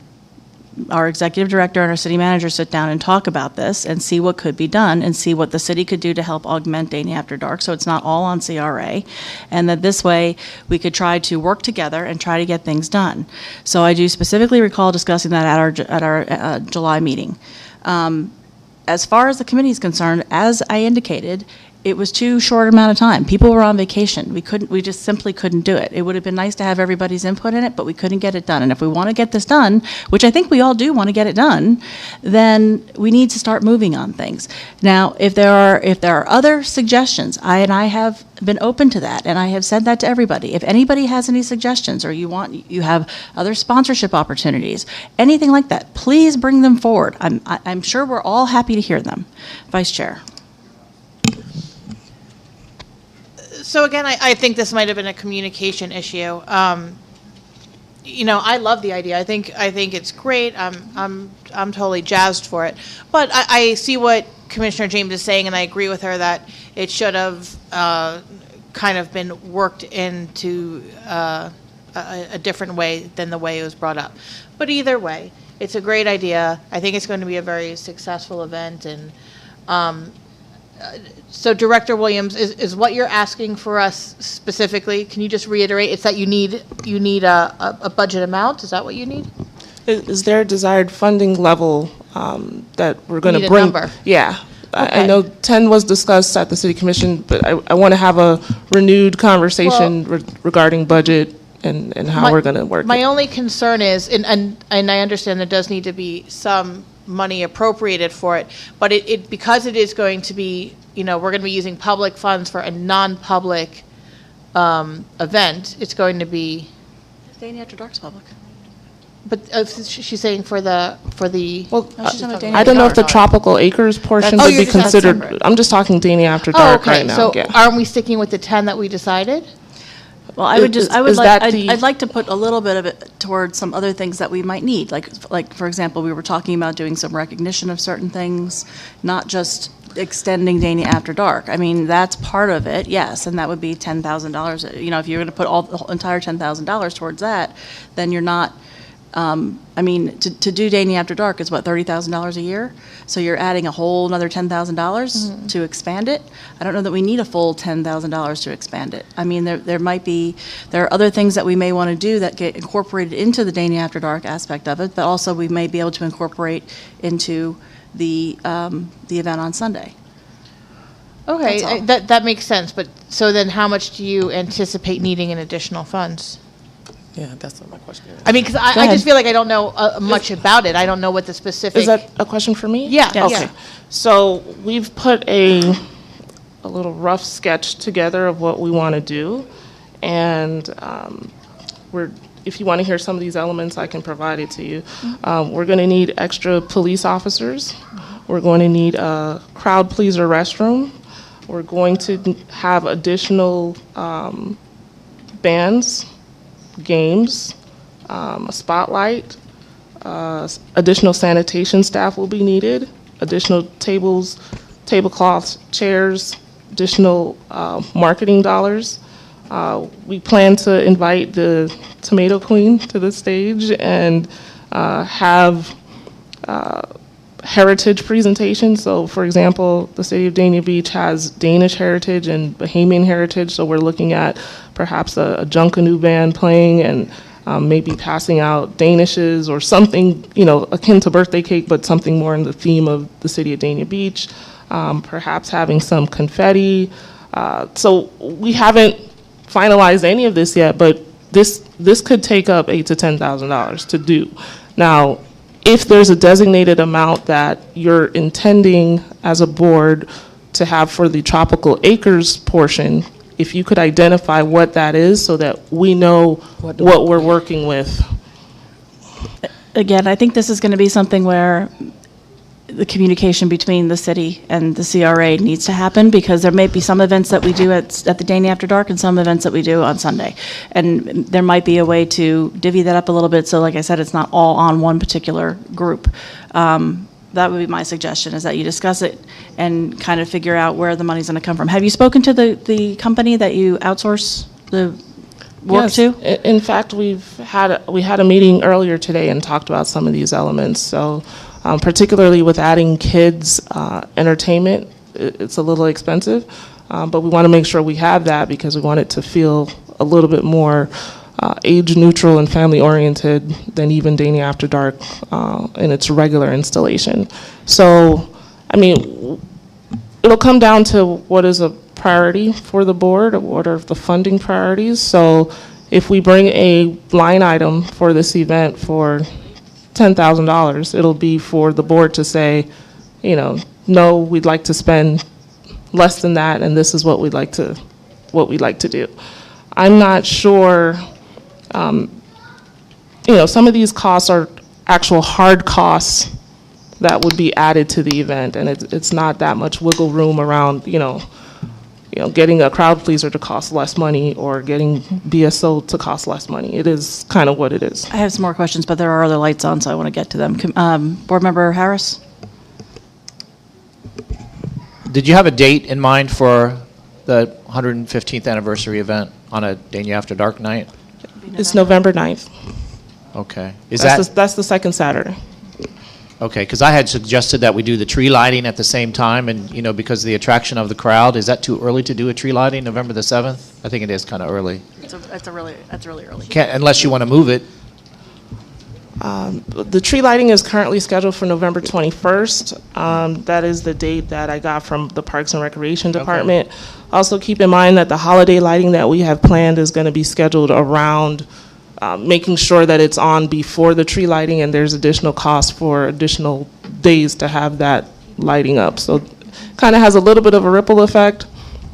Speaker 1: our executive director and our city manager sit down and talk about this and see what could be done and see what the city could do to help augment Dang It After Dark, so it's not all on CRA, and that this way we could try to work together and try to get things done. So I do specifically recall discussing that at our July meeting. As far as the committee is concerned, as I indicated, it was too short amount of time. People were on vacation. We just simply couldn't do it. It would have been nice to have everybody's input in it, but we couldn't get it done. And if we want to get this done, which I think we all do want to get it done, then we need to start moving on things. Now, if there are other suggestions, I have been open to that, and I have said that to everybody. If anybody has any suggestions, or you have other sponsorship opportunities, anything like that, please bring them forward. I'm sure we're all happy to hear them. Vice Chair.
Speaker 8: So again, I think this might have been a communication issue. You know, I love the idea. I think it's great. I'm totally jazzed for it. But I see what Commissioner James is saying, and I agree with her that it should have kind of been worked into a different way than the way it was brought up. But either way, it's a great idea. I think it's going to be a very successful event, and so Director Williams, is what you're asking for us specifically? Can you just reiterate? It's that you need a budget amount. Is that what you need?
Speaker 5: Is there a desired funding level that we're going to
Speaker 8: Need
Speaker 5: bring?
Speaker 8: a number.
Speaker 5: Yeah.
Speaker 8: Okay.
Speaker 5: I know 10 was discussed at the City Commission, but I want to have a renewed conversation regarding budget and how we're going to work
Speaker 8: My
Speaker 5: it.
Speaker 8: only concern is, and I understand there does need to be some money appropriated for it, but because it is going to be, you know, we're going to be using public funds for a non-public event, it's going to be,
Speaker 1: Danny After Dark's public.
Speaker 8: but she's saying for the,
Speaker 5: Well,
Speaker 1: No, she's talking about Danny
Speaker 5: I don't know if the
Speaker 1: After Dark.
Speaker 5: Tropical Acres portion
Speaker 8: That's- Oh,
Speaker 5: would
Speaker 8: you're
Speaker 5: be
Speaker 8: just talking
Speaker 5: considered,
Speaker 8: separate.
Speaker 5: I'm just talking Danny After
Speaker 8: oh,
Speaker 5: Dark
Speaker 8: okay,
Speaker 5: right now.
Speaker 8: so
Speaker 5: yeah.
Speaker 8: aren't we sticking with the 10 that we decided?
Speaker 1: Well, I would just, I would
Speaker 5: Is
Speaker 1: like,
Speaker 5: that the-
Speaker 1: I'd like to put a little bit of it towards some other things that we might need. Like, for example, we were talking about doing some recognition of certain things, not just extending Danny After Dark. I mean, that's part of it, yes, and that would be $10,000. You know, if you're going to put all, the whole entire $10,000 towards that, then you're not, I mean, to do Danny After Dark is what, $30,000 a year? So you're adding a whole another $10,000 to expand it? I don't know that we need a full $10,000 to expand it. I mean, there might be, there are other things that we may want to do that get incorporated into the Danny After Dark aspect of it, but also we may be able to incorporate into the event on Sunday.
Speaker 8: Okay,
Speaker 1: That's all.
Speaker 8: that makes sense, but, so then how much do you anticipate needing in additional funds?
Speaker 3: Yeah, that's what my question is.
Speaker 8: I mean, because
Speaker 5: Go
Speaker 8: I
Speaker 5: ahead.
Speaker 8: just feel like I don't know much about it. I don't know what the specific.
Speaker 5: Is that a question for me?
Speaker 8: Yeah,
Speaker 1: Yes.
Speaker 8: yeah.
Speaker 5: Okay. So we've put a little rough sketch together of what we want to do. And if you want to hear some of these elements, I can provide it to you. We're going to need extra police officers. We're going to need a crowd pleaser restroom. We're going to have additional bands, games, a spotlight, additional sanitation staff will be needed, additional tables, tablecloths, chairs, additional marketing dollars. We plan to invite the Tomato Queen to the stage and have heritage presentations. So, for example, the city of Dania Beach has Danish heritage and Bahamian heritage, so we're looking at perhaps a Junkanoo band playing and maybe passing out Danishes or something, you know, akin to birthday cake, but something more in the theme of the city of Dania Beach. Perhaps having some confetti. So we haven't finalized any of this yet, but this could take up $8,000 to $10,000 to do. Now, if there's a designated amount that you're intending as a board to have for the Tropical Acres portion, if you could identify what that is so that we know what we're working with.
Speaker 1: Again, I think this is going to be something where the communication between the city and the CRA needs to happen, because there may be some events that we do at the Danny After Dark and some events that we do on Sunday. And there might be a way to divvy that up a little bit, so like I said, it's not all on one particular group. That would be my suggestion, is that you discuss it and kind of figure out where the money's going to come from. Have you spoken to the company that you outsource the work
Speaker 5: Yes.
Speaker 1: to?
Speaker 5: In fact, we had a meeting earlier today and talked about some of these elements. So particularly with adding kids entertainment, it's a little expensive, but we want to make sure we have that because we want it to feel a little bit more age neutral and family oriented than even Dania After Dark in its regular installation. So, I mean, it'll come down to what is a priority for the board, what are the funding priorities. So if we bring a line item for this event for $10,000, it'll be for the board to say, you know, no, we'd like to spend less than that, and this is what we'd like to do. I'm not sure, you know, some of these costs are actual hard costs that would be added to the event, and it's not that much wiggle room around, you know, getting a crowd pleaser to cost less money or getting BSO to cost less money. It is kind of what it is.
Speaker 1: I have some more questions, but there are other lights on, so I want to get to them. Board Member Harris?
Speaker 7: Did you have a date in mind for the 115th anniversary event on a Dania After Dark night?
Speaker 5: It's November 9th.
Speaker 7: Okay. Is
Speaker 5: That's the second Saturday.
Speaker 7: Okay, because I had suggested that we do the tree lighting at the same time, and, you know, because of the attraction of the crowd. Is that too early to do a tree lighting, November the 7th? I think it is kind of early.
Speaker 1: That's really early.
Speaker 7: Unless you want to move it.
Speaker 5: The tree lighting is currently scheduled for November 21st. That is the date that I got from the Parks and Recreation Department. Also keep in mind that the holiday lighting that we have planned is going to be scheduled around making sure that it's on before the tree lighting, and there's additional cost for additional days to have that lighting up. So kind of has a little bit of a ripple effect,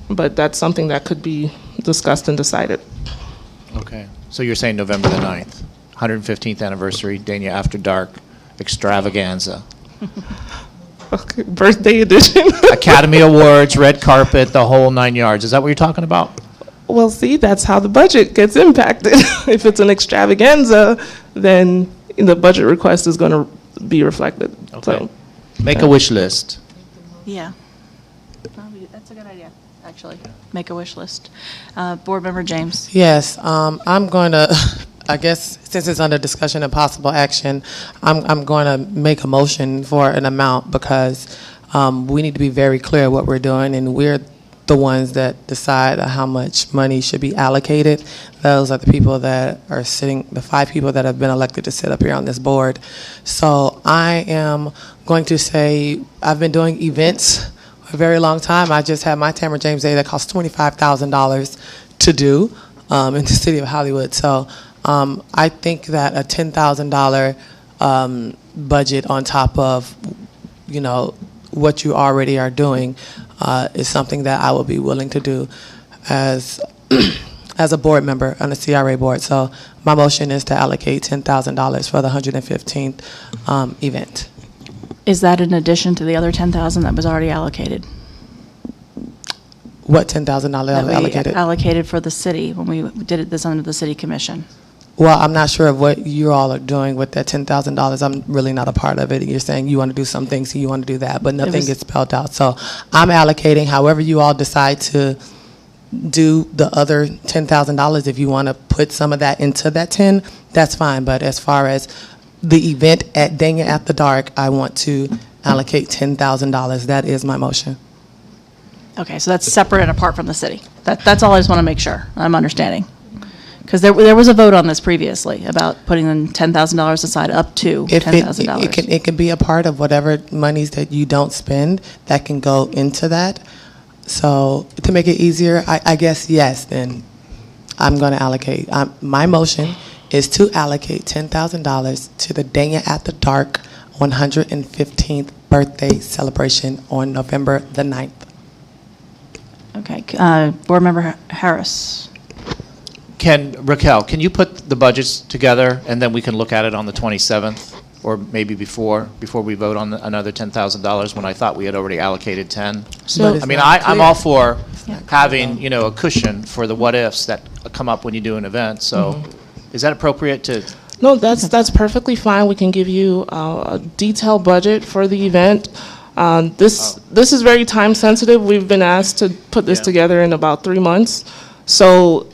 Speaker 5: but that's something that could be discussed and decided.
Speaker 7: Okay. So you're saying November the 9th, 115th anniversary, Dania After Dark extravaganza.
Speaker 5: Okay, birthday edition.
Speaker 7: Academy Awards, red carpet, the whole 9 yards. Is that what you're talking about?
Speaker 5: Well, see, that's how the budget gets impacted. If it's an extravaganza, then the budget request is going to be reflected.
Speaker 7: Okay.
Speaker 5: So,
Speaker 7: Make a wish list.
Speaker 1: Yeah. That's a good idea, actually. Make a wish list. Board Member James.
Speaker 3: Yes, I'm going to, I guess, since it's under discussion and possible action, I'm going to make a motion for an amount because we need to be very clear what we're doing, and we're the ones that decide how much money should be allocated. Those are the people that are sitting, the 5 people that have been elected to sit up here on this board. So I am going to say, I've been doing events a very long time. I just had my Tamara James Day that cost $25,000 to do in the city of Hollywood. So I think that a $10,000 budget on top of, you know, what you already are doing is something that I will be willing to do as as a board member on the CRA board. So my motion is to allocate $10,000 for the 115th event.
Speaker 1: Is that in addition to the other 10,000 that was already allocated?
Speaker 3: What $10,000
Speaker 1: That we
Speaker 3: allocated?
Speaker 1: allocated for the city when we did this under the city commission?
Speaker 3: Well, I'm not sure of what you all are doing with that $10,000. I'm really not a part of it. You're saying you want to do some things, so you want to do that, but nothing gets spelled out. So I'm allocating however you all decide to do the other $10,000. If you want to put some of that into that 10, that's fine. But as far as the event at Dania After Dark, I want to allocate $10,000. That is my motion.
Speaker 1: Okay, so that's separate and apart from the city. That's all I just want to make sure I'm understanding. Because there was a vote on this previously about putting in $10,000 aside up to $10,000.
Speaker 3: It can be a part of whatever monies that you don't spend that can go into that. So to make it easier, I guess yes, then I'm going to allocate. My motion is to allocate $10,000 to the Dania After Dark 115th birthday celebration on November the 9th.
Speaker 1: Okay, Board Member Harris.
Speaker 7: Raquel, can you put the budgets together and then we can look at it on the 27th or maybe before we vote on another $10,000 when I thought we had already allocated 10?
Speaker 3: So
Speaker 7: I mean, I'm all for having, you know, a cushion for the what ifs that come up when you do an event. So is that appropriate to?
Speaker 5: no, that's perfectly fine. We can give you a detailed budget for the event. This is very time sensitive. We've been asked to put this together in about 3 months. So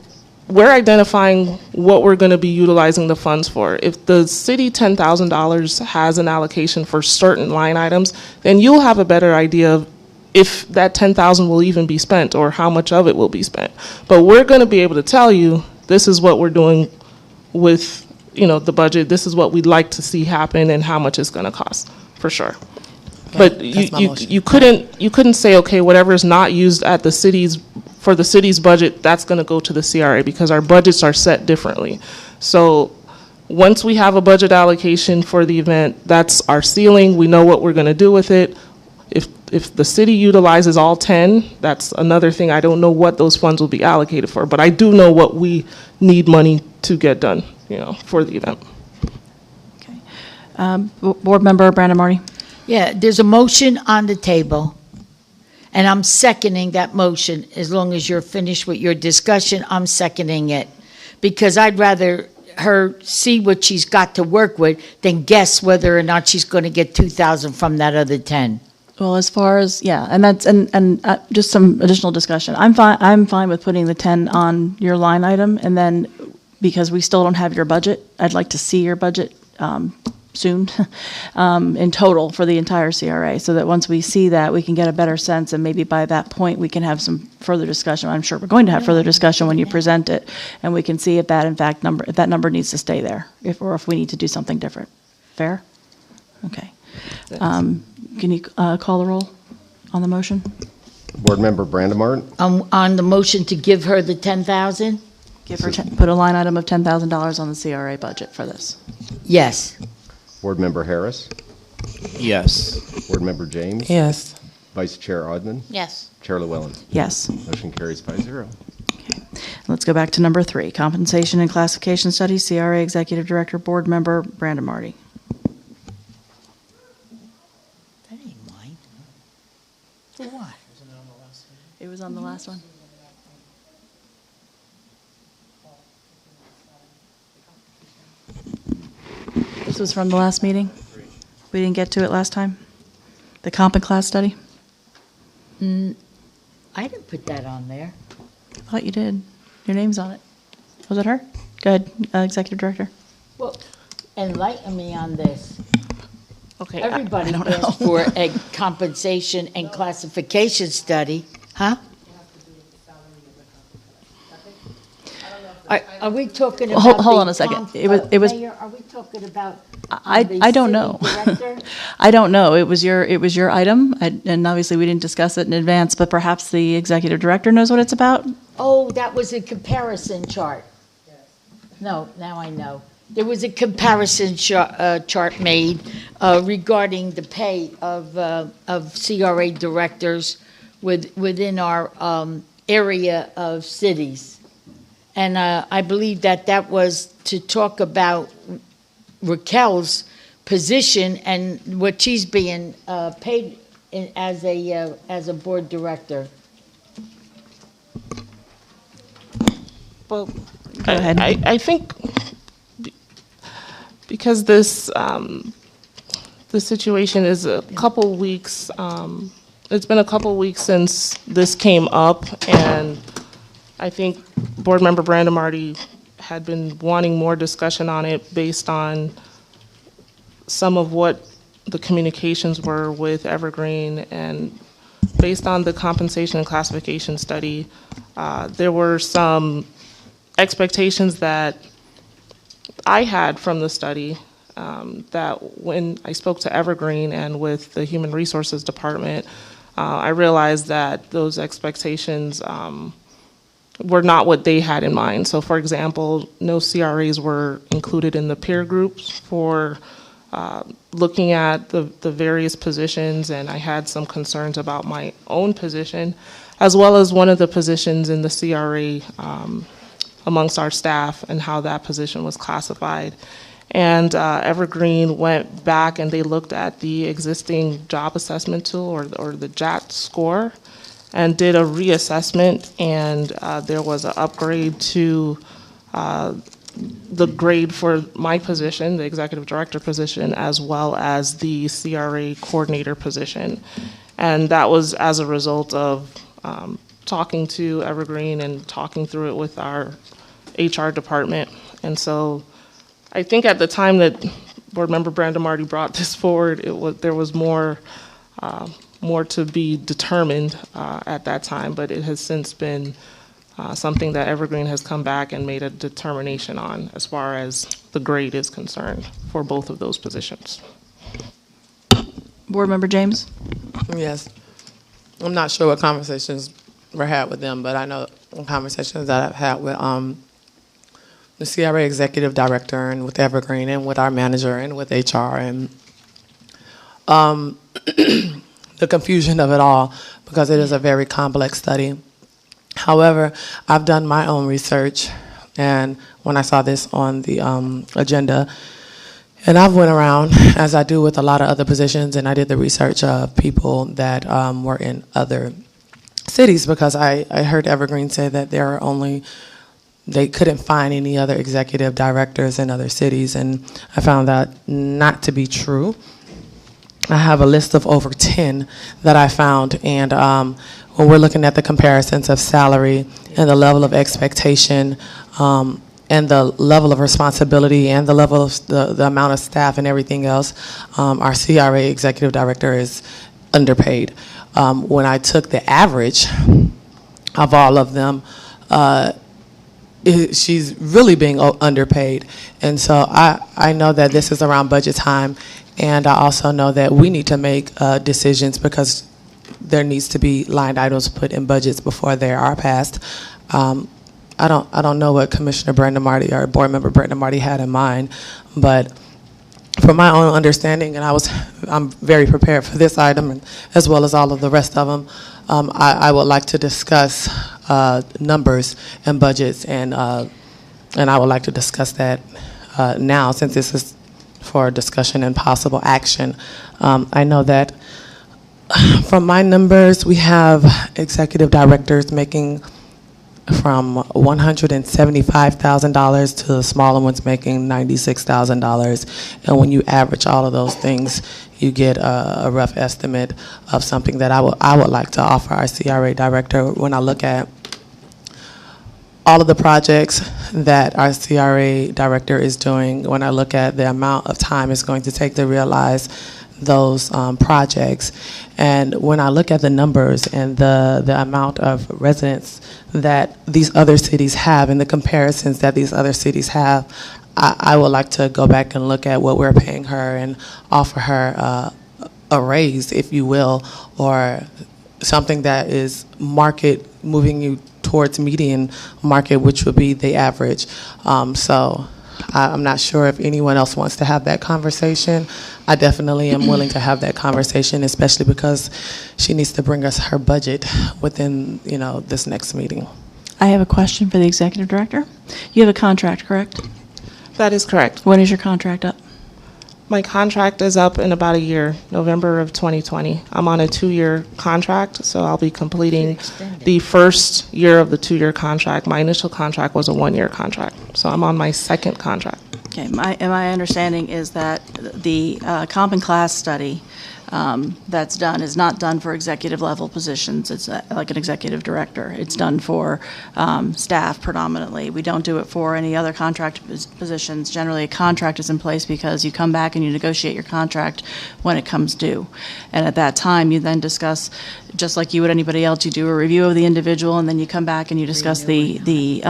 Speaker 5: we're identifying what we're going to be utilizing the funds for. If the city $10,000 has an allocation for certain line items, then you'll have a better idea of if that $10,000 will even be spent or how much of it will be spent. But we're going to be able to tell you this is what we're doing with, you know, the budget. This is what we'd like to see happen and how much it's going to cost, for sure. But you couldn't say, okay, whatever is not used at the city's for the city's budget, that's going to go to the CRA because our budgets are set differently. So once we have a budget allocation for the event, that's our ceiling. We know what we're going to do with it. If the city utilizes all 10, that's another thing. I don't know what those funds will be allocated for, but I do know what we need money to get done, you know, for the event.
Speaker 1: Okay. Board Member Brandon Marty.
Speaker 6: Yeah, there's a motion on the table, and I'm seconding that motion. As long as you're finished with your discussion, I'm seconding it. Because I'd rather her see what she's got to work with than guess whether or not she's going to get 2,000 from that other 10.
Speaker 1: Well, as far as, yeah, and that's, and just some additional discussion. I'm fine with putting the 10 on your line item, and then, because we still don't have your budget, I'd like to see your budget soon in total for the entire CRA, so that once we see that, we can get a better sense, and maybe by that point, we can have some further discussion. I'm sure we're going to have further discussion when you present it, and we can see if that, in fact, if that number needs to stay there, or if we need to do something different. Fair? Okay. Can you call the roll on the motion?
Speaker 9: Board Member Brandemart,
Speaker 6: On the motion to give her the 10,000?
Speaker 1: Give her put a line item of $10,000 on the CRA budget for this.
Speaker 6: Yes.
Speaker 9: Board Member Harris,
Speaker 7: Yes.
Speaker 9: Board Member James,
Speaker 3: Yes.
Speaker 9: Vice Chair Odman,
Speaker 8: Yes.
Speaker 9: Chair Llewellyn.
Speaker 1: Yes.
Speaker 9: Motion carries 5-0.
Speaker 1: Let's go back to number 3, compensation and classification study, CRA Executive Director, Board Member Brandon Marty.
Speaker 6: That ain't mine. For what?
Speaker 1: It was on the last one. This was from the last meeting? We didn't get to it last time? The comp and class study?
Speaker 6: I didn't put that on there.
Speaker 1: I thought you did. Your name's on it. Was it her? Go ahead, Executive Director.
Speaker 6: Well, enlighten me on this.
Speaker 5: Okay.
Speaker 6: Everybody
Speaker 1: don't know.
Speaker 6: asked for a compensation and classification study, huh? Are we talking about?
Speaker 1: Hold on
Speaker 6: the
Speaker 1: a second.
Speaker 6: comp-
Speaker 1: It was-
Speaker 6: Mayor, are we talking about?
Speaker 1: I
Speaker 6: the
Speaker 1: don't
Speaker 6: city
Speaker 1: know.
Speaker 6: director?
Speaker 1: I don't know. It was your item, and obviously we didn't discuss it in advance, but perhaps the Executive Director knows what it's about?
Speaker 6: Oh, that was a comparison chart. No, now I know. There was a comparison chart made regarding the pay of CRA directors within our area of cities. And I believe that was to talk about Raquel's position and what she's being paid as a board director.
Speaker 5: Well,
Speaker 1: Go ahead.
Speaker 5: I think because this the situation is a couple weeks. It's been a couple weeks since this came up, and I think Board Member Brandon Marty had been wanting more discussion on it based on some of what the communications were with Evergreen, and based on the compensation and classification study, there were some expectations that I had from the study that when I spoke to Evergreen and with the Human Resources Department, I realized that those expectations were not what they had in mind. So for example, no CRAs were included in the peer groups for looking at the various positions, and I had some concerns about my own position, as well as one of the positions in the CRA amongst our staff and how that position was classified. And Evergreen went back and they looked at the existing job assessment tool or the JAT score and did a reassessment, and there was an upgrade to the grade for my position, the executive director position, as well as the CRA coordinator position. And that was as a result of talking to Evergreen and talking through it with our HR department. And so I think at the time that Board Member Brandon Marty brought this forward, there was more to be determined at that time, but it has since been something that Evergreen has come back and made a determination on as far as the grade is concerned for both of those positions.
Speaker 1: Board Member James?
Speaker 3: Yes. I'm not sure what conversations were had with them, but I know conversations that I've had with the CRA executive director and with Evergreen and with our manager and with HR and the confusion of it all, because it is a very complex study. However, I've done my own research, and when I saw this on the agenda, and I've went around, as I do with a lot of other positions, and I did the research of people that were in other cities, because I heard Evergreen say that they couldn't find any other executive directors in other cities, and I found that not to be true. I have a list of over 10 that I found, and when we're looking at the comparisons of salary and the level of expectation and the level of responsibility and the level of the amount of staff and everything else, our CRA executive director is underpaid. When I took the average of all of them, she's really being underpaid. And so I know that this is around budget time, and I also know that we need to make decisions, because there needs to be line items put in budgets before they are passed. I don't know what Commissioner Brandon Marty or Board Member Brandon Marty had in mind, but from my own understanding, and I'm very prepared for this item, and as well as all of the rest of them, I would like to discuss numbers and budgets, and I would like to discuss that now, since this is for discussion and possible action. I know that from my numbers, we have executive directors making from $175,000 to the smaller ones making $96,000. And when you average all of those things, you get a rough estimate of something that I would like to offer our CRA director. When I look at all of the projects that our CRA director is doing, when I look at the amount of time it's going to take to realize those projects, and when I look at the numbers and the amount of residents that these other cities have and the comparisons that these other cities have, I would like to go back and look at what we're paying her and offer her a raise, if you will, or something that is market, moving you towards median market, which would be the average. So I'm not sure if anyone else wants to have that conversation. I definitely am willing to have that conversation, especially because she needs to bring us her budget within, this next meeting.
Speaker 1: I have a question for the executive director. You have a contract, correct?
Speaker 5: That is correct.
Speaker 1: When is your contract up?
Speaker 5: My contract is up in about a year, November of 2020. I'm on a 2-year contract, so I'll be completing the first year of the 2-year contract. My initial contract was a 1-year contract, so I'm on my second contract.
Speaker 1: Okay, my understanding is that the comp and class study that's done is not done for executive level positions. It's like an executive director. It's done for staff predominantly. We don't do it for any other contract positions. Generally, a contract is in place because you come back and you negotiate your contract when it comes due. And at that time, you then discuss, just like you would anybody else, you do a review of the individual, and then you come back and you discuss the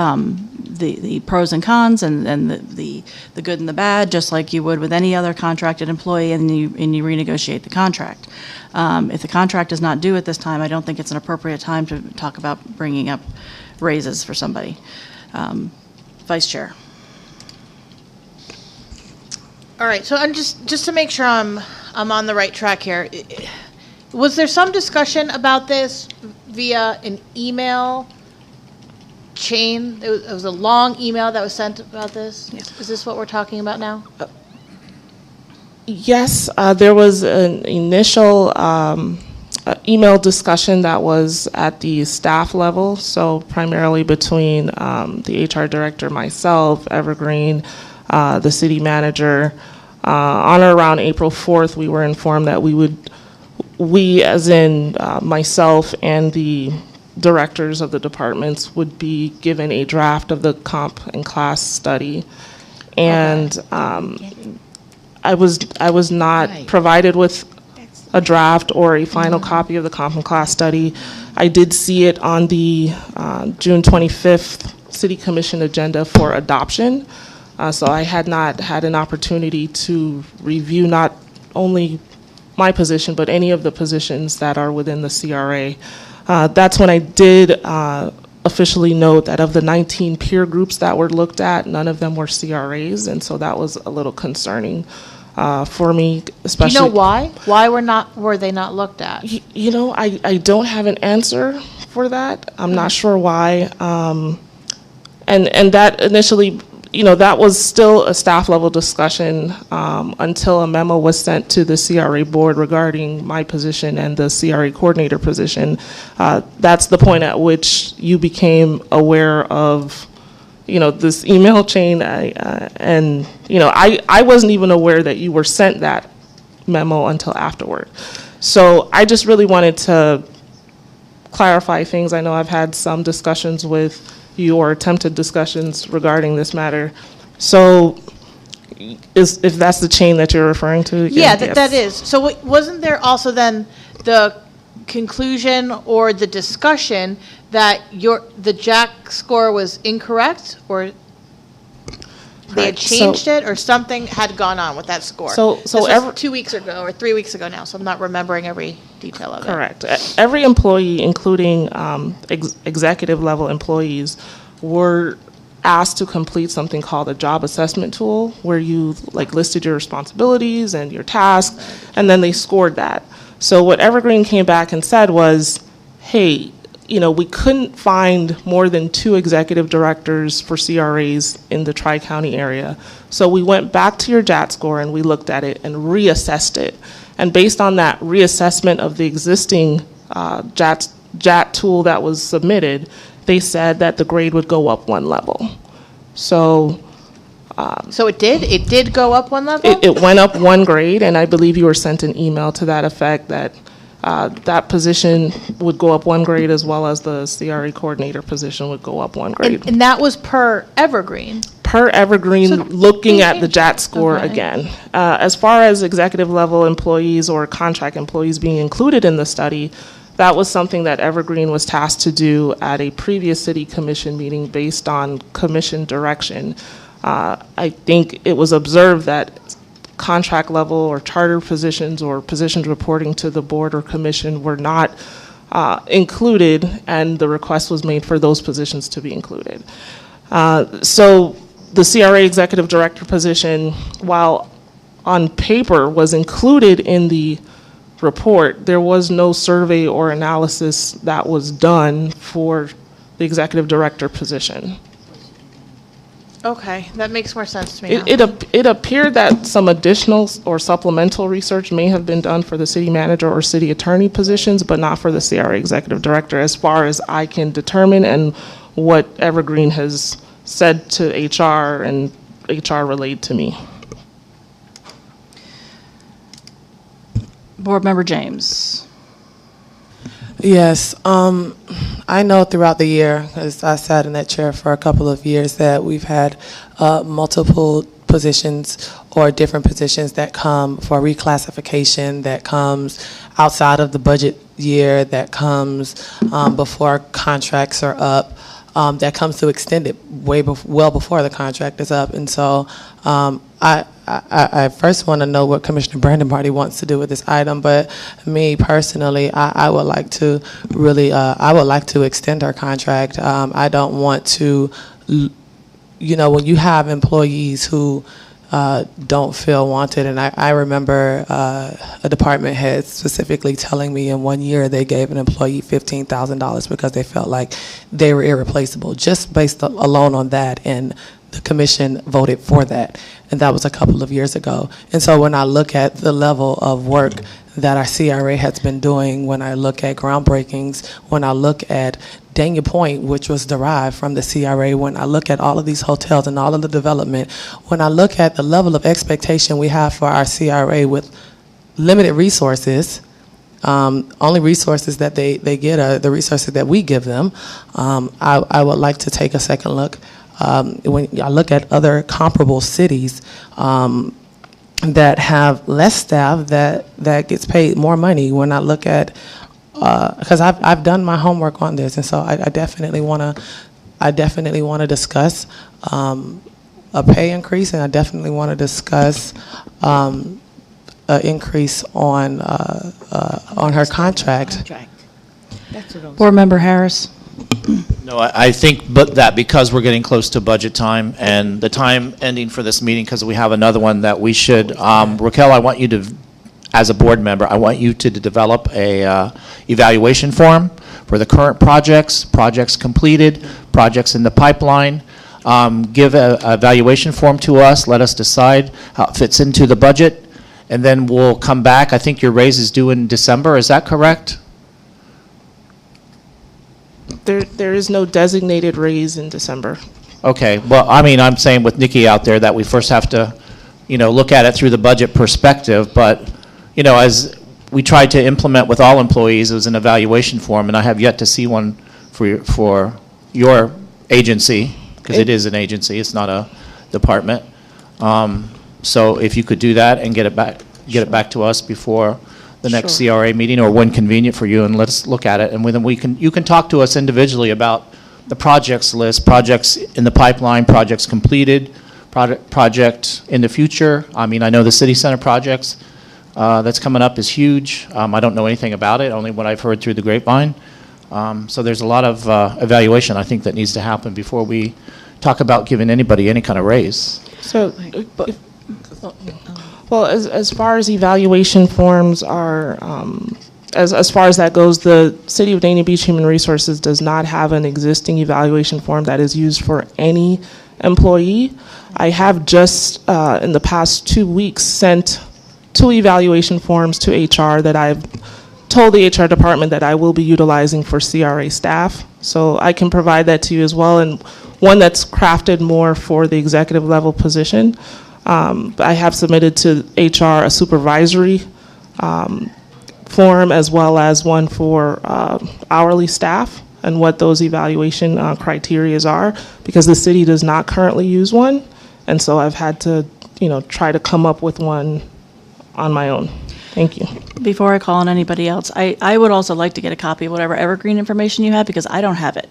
Speaker 1: pros and cons and the good and the bad, just like you would with any other contracted employee, and you renegotiate the contract. If the contract is not due at this time, I don't think it's an appropriate time to talk about bringing up raises for somebody. Vice Chair.
Speaker 8: All right, so I'm just to make sure I'm on the right track here. Was there some discussion about this via an email chain? It was a long email that was sent about this?
Speaker 1: Yes.
Speaker 8: Is this what we're talking about now?
Speaker 5: Yes, there was an initial email discussion that was at the staff level, so primarily between the HR director, myself, Evergreen, the city manager. On or around April 4th, we were informed that we as in myself and the directors of the departments would be given a draft of the comp and class study. And I was not provided with a draft or a final copy of the comp and class study. I did see it on the June 25th City Commission agenda for adoption. So I had not had an opportunity to review not only my position, but any of the positions that are within the CRA. That's when I did officially note that of the 19 peer groups that were looked at, none of them were CRAs, and so that was a little concerning for me, especially.
Speaker 8: Do you know why? Why were they not looked at?
Speaker 5: I don't have an answer for that. I'm not sure why. And that initially, that was still a staff level discussion until a memo was sent to the CRA board regarding my position and the CRA coordinator position. That's the point at which you became aware of, this email chain. I wasn't even aware that you were sent that memo until afterward. So I just really wanted to clarify things. I know I've had some discussions with you, or attempted discussions regarding this matter. So if that's the chain that you're referring to?
Speaker 8: Yeah, that is. So wasn't there also then the conclusion or the discussion that the JAC score was incorrect, or they had changed it, or something had gone on with that score? This was 2 weeks ago or 3 weeks ago now, so I'm not remembering every detail of it.
Speaker 5: Correct. Every employee, including executive level employees, were asked to complete something called a job assessment tool, where you listed your responsibilities and your tasks, and then they scored that. So what Evergreen came back and said was, hey, we couldn't find more than 2 executive directors for CRAs in the Tri-County area. So we went back to your JAT score and we looked at it and reassessed it. And based on that reassessment of the existing JAT tool that was submitted, they said that the grade would go up 1 level. So
Speaker 8: So it did go up 1 level?
Speaker 5: it went up 1 grade, and I believe you were sent an email to that effect that that position would go up 1 grade, as well as the CRA coordinator position would go up 1 grade.
Speaker 8: And that was per Evergreen?
Speaker 5: Per Evergreen,
Speaker 8: So
Speaker 5: looking
Speaker 8: they
Speaker 5: at the
Speaker 8: changed
Speaker 5: JAT
Speaker 8: it.
Speaker 5: score
Speaker 8: Okay.
Speaker 5: again. As far as executive level employees or contract employees being included in the study, that was something that Evergreen was tasked to do at a previous city commission meeting based on commission direction. I think it was observed that contract level or charter positions or positions reporting to the board or commission were not included, and the request was made for those positions to be included. So the CRA executive director position, while on paper was included in the report, there was no survey or analysis that was done for the executive director position.
Speaker 8: Okay, that makes more sense to me now.
Speaker 5: It appeared that some additional or supplemental research may have been done for the city manager or city attorney positions, but not for the CRA executive director, as far as I can determine, and what Evergreen has said to HR and HR relayed to me.
Speaker 1: Board Member James.
Speaker 3: Yes, I know throughout the year, because I sat in that chair for a couple of years, that we've had multiple positions or different positions that come for reclassification, that comes outside of the budget year, that comes before contracts are up, that comes to extend it well before the contract is up. And so I first want to know what Commissioner Brandon Marty wants to do with this item, but me personally, I would like to really, I would like to extend our contract. I don't want to, when you have employees who don't feel wanted, and I remember a department head specifically telling me in 1 year they gave an employee $15,000 because they felt like they were irreplaceable, just based alone on that, and the commission voted for that, and that was a couple of years ago. And so when I look at the level of work that our CRA has been doing, when I look at groundbreakings, when I look at Daniel Point, which was derived from the CRA, when I look at all of these hotels and all of the development, when I look at the level of expectation we have for our CRA with limited resources, only resources that they get are the resources that we give them, I would like to take a second look. When I look at other comparable cities that have less staff that gets paid more money, when I look at, because I've done my homework on this, and so I definitely want to discuss a pay increase, and I definitely want to discuss an increase on her contract.
Speaker 1: Board Member Harris.
Speaker 7: No, I think that because we're getting close to budget time and the time ending for this meeting, because we have another one that we should, Raquel, I want you to, as a board member, I want you to develop a evaluation form for the current projects completed, projects in the pipeline. Give a evaluation form to us, let us decide how it fits into the budget, and then we'll come back. I think your raise is due in December, is that correct?
Speaker 5: There is no designated raise in December.
Speaker 7: Okay, well, I mean, I'm saying with Nikki out there that we first have to, look at it through the budget perspective, but, as we tried to implement with all employees, it was an evaluation form, and I have yet to see one for your agency, because it is an agency, it's not a department. So if you could do that and get it back to us before the next CRA meeting, or when convenient for you, and let's look at it, and then you can talk to us individually about the projects list, projects in the pipeline, projects completed, project in the future. I mean, I know the city center projects that's coming up is huge. I don't know anything about it, only what I've heard through the grapevine. So there's a lot of evaluation, I think, that needs to happen before we talk about giving anybody any kind of raise.
Speaker 5: So, well, as far as evaluation forms are as far as that goes, the City of Dania Beach Human Resources does not have an existing evaluation form that is used for any employee. I have just, in the past 2 weeks, sent 2 evaluation forms to HR that I've told the HR department that I will be utilizing for CRA staff. So I can provide that to you as well, and one that's crafted more for the executive level position. I have submitted to HR a supervisory form as well as one for hourly staff and what those evaluation criteria are, because the city does not currently use one, and so I've had to, try to come up with one on my own. Thank you.
Speaker 1: Before I call on anybody else, I would also like to get a copy of whatever Evergreen information you have, because I don't have it.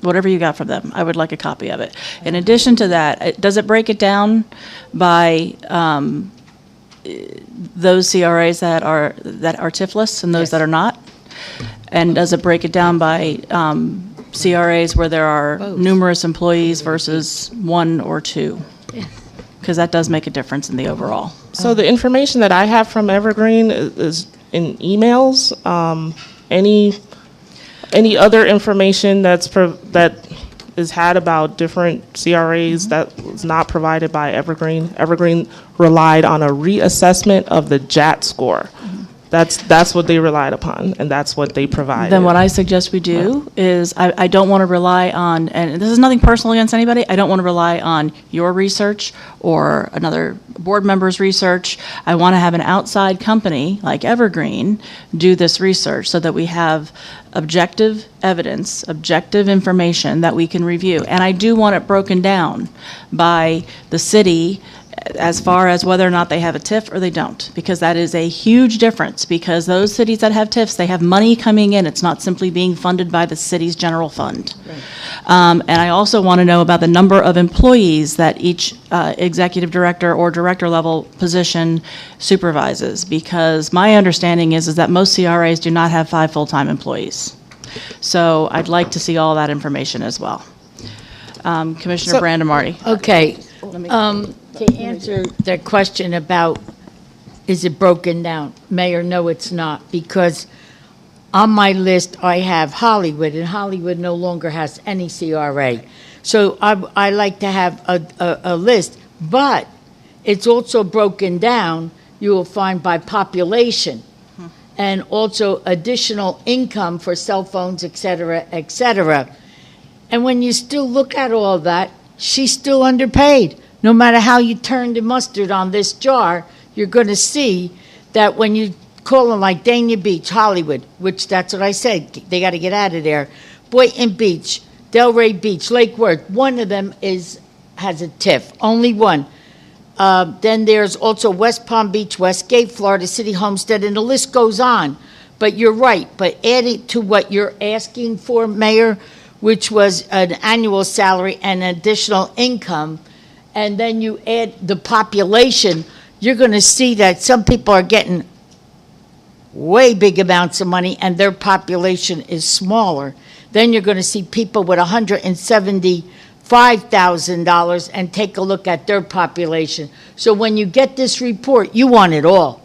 Speaker 1: Whatever you got from them, I would like a copy of it. In addition to that, does it break it down by those CRAs that are TIFless and those that are not? And does it break it down by CRAs where there are numerous employees versus 1 or 2? Because that does make a difference in the overall.
Speaker 5: So the information that I have from Evergreen is in emails. Any other information that is had about different CRAs that was not provided by Evergreen. Evergreen relied on a reassessment of the JAT score. That's what they relied upon, and that's what they provided.
Speaker 1: Then what I suggest we do is, I don't want to rely on, and this is nothing personal against anybody, I don't want to rely on your research or another board member's research. I want to have an outside company like Evergreen do this research so that we have objective evidence, objective information that we can review. And I do want it broken down by the city as far as whether or not they have a TIF or they don't, because that is a huge difference, because those cities that have TIFs, they have money coming in. It's not simply being funded by the city's general fund. Right. And I also want to know about the number of employees that each executive director or director level position supervises, because my understanding is that most CRAs do not have 5 full-time employees. So I'd like to see all that information as well. Commissioner Brandemarty.
Speaker 6: Okay. To answer the question about, is it broken down? Mayor, no, it's not, because on my list, I have Hollywood, and Hollywood no longer has any CRA. So I like to have a list, but it's also broken down, you will find by population, and also additional income for cell phones, et cetera, et cetera. And when you still look at all that, she's still underpaid. No matter how you turn the mustard on this jar, you're going to see that when you call them like Dania Beach, Hollywood, which that's what I said, they got to get out of there, Boynton Beach, Delray Beach, Lake Worth, one of them has a TIF, only one. Then there's also West Palm Beach, Westgate, Florida City, Homestead, and the list goes on. But you're right, but adding to what you're asking for, Mayor, which was an annual salary and additional income, and then you add the population, you're going to see that some people are getting way big amounts of money and their population is smaller. Then you're going to see people with $175,000 and take a look at their population. So when you get this report, you want it all.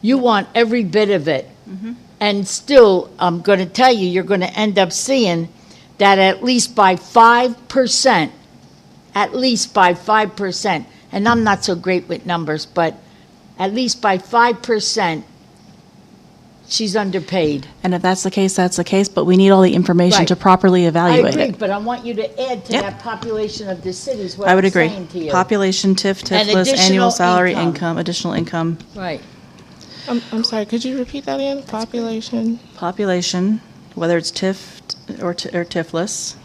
Speaker 6: You want every bit of it. And still, I'm going to tell you, you're going to end up seeing that at least by 5%, and I'm not so great with numbers, but at least by 5%, she's underpaid.
Speaker 1: And if that's the case, that's the case, but we need all the information
Speaker 6: Right.
Speaker 1: to properly evaluate
Speaker 6: I agree,
Speaker 1: it.
Speaker 6: but I want you to add to
Speaker 1: Yep.
Speaker 6: that population of the cities, what
Speaker 1: I would
Speaker 6: I'm
Speaker 1: agree.
Speaker 6: saying to you.
Speaker 1: Population, TIF,
Speaker 6: And
Speaker 1: TIFless, annual
Speaker 6: additional
Speaker 1: salary,
Speaker 6: income.
Speaker 1: additional income.
Speaker 6: Right.
Speaker 5: I'm sorry, could you repeat that again? Population?
Speaker 1: Population, whether it's TIF or TIFless,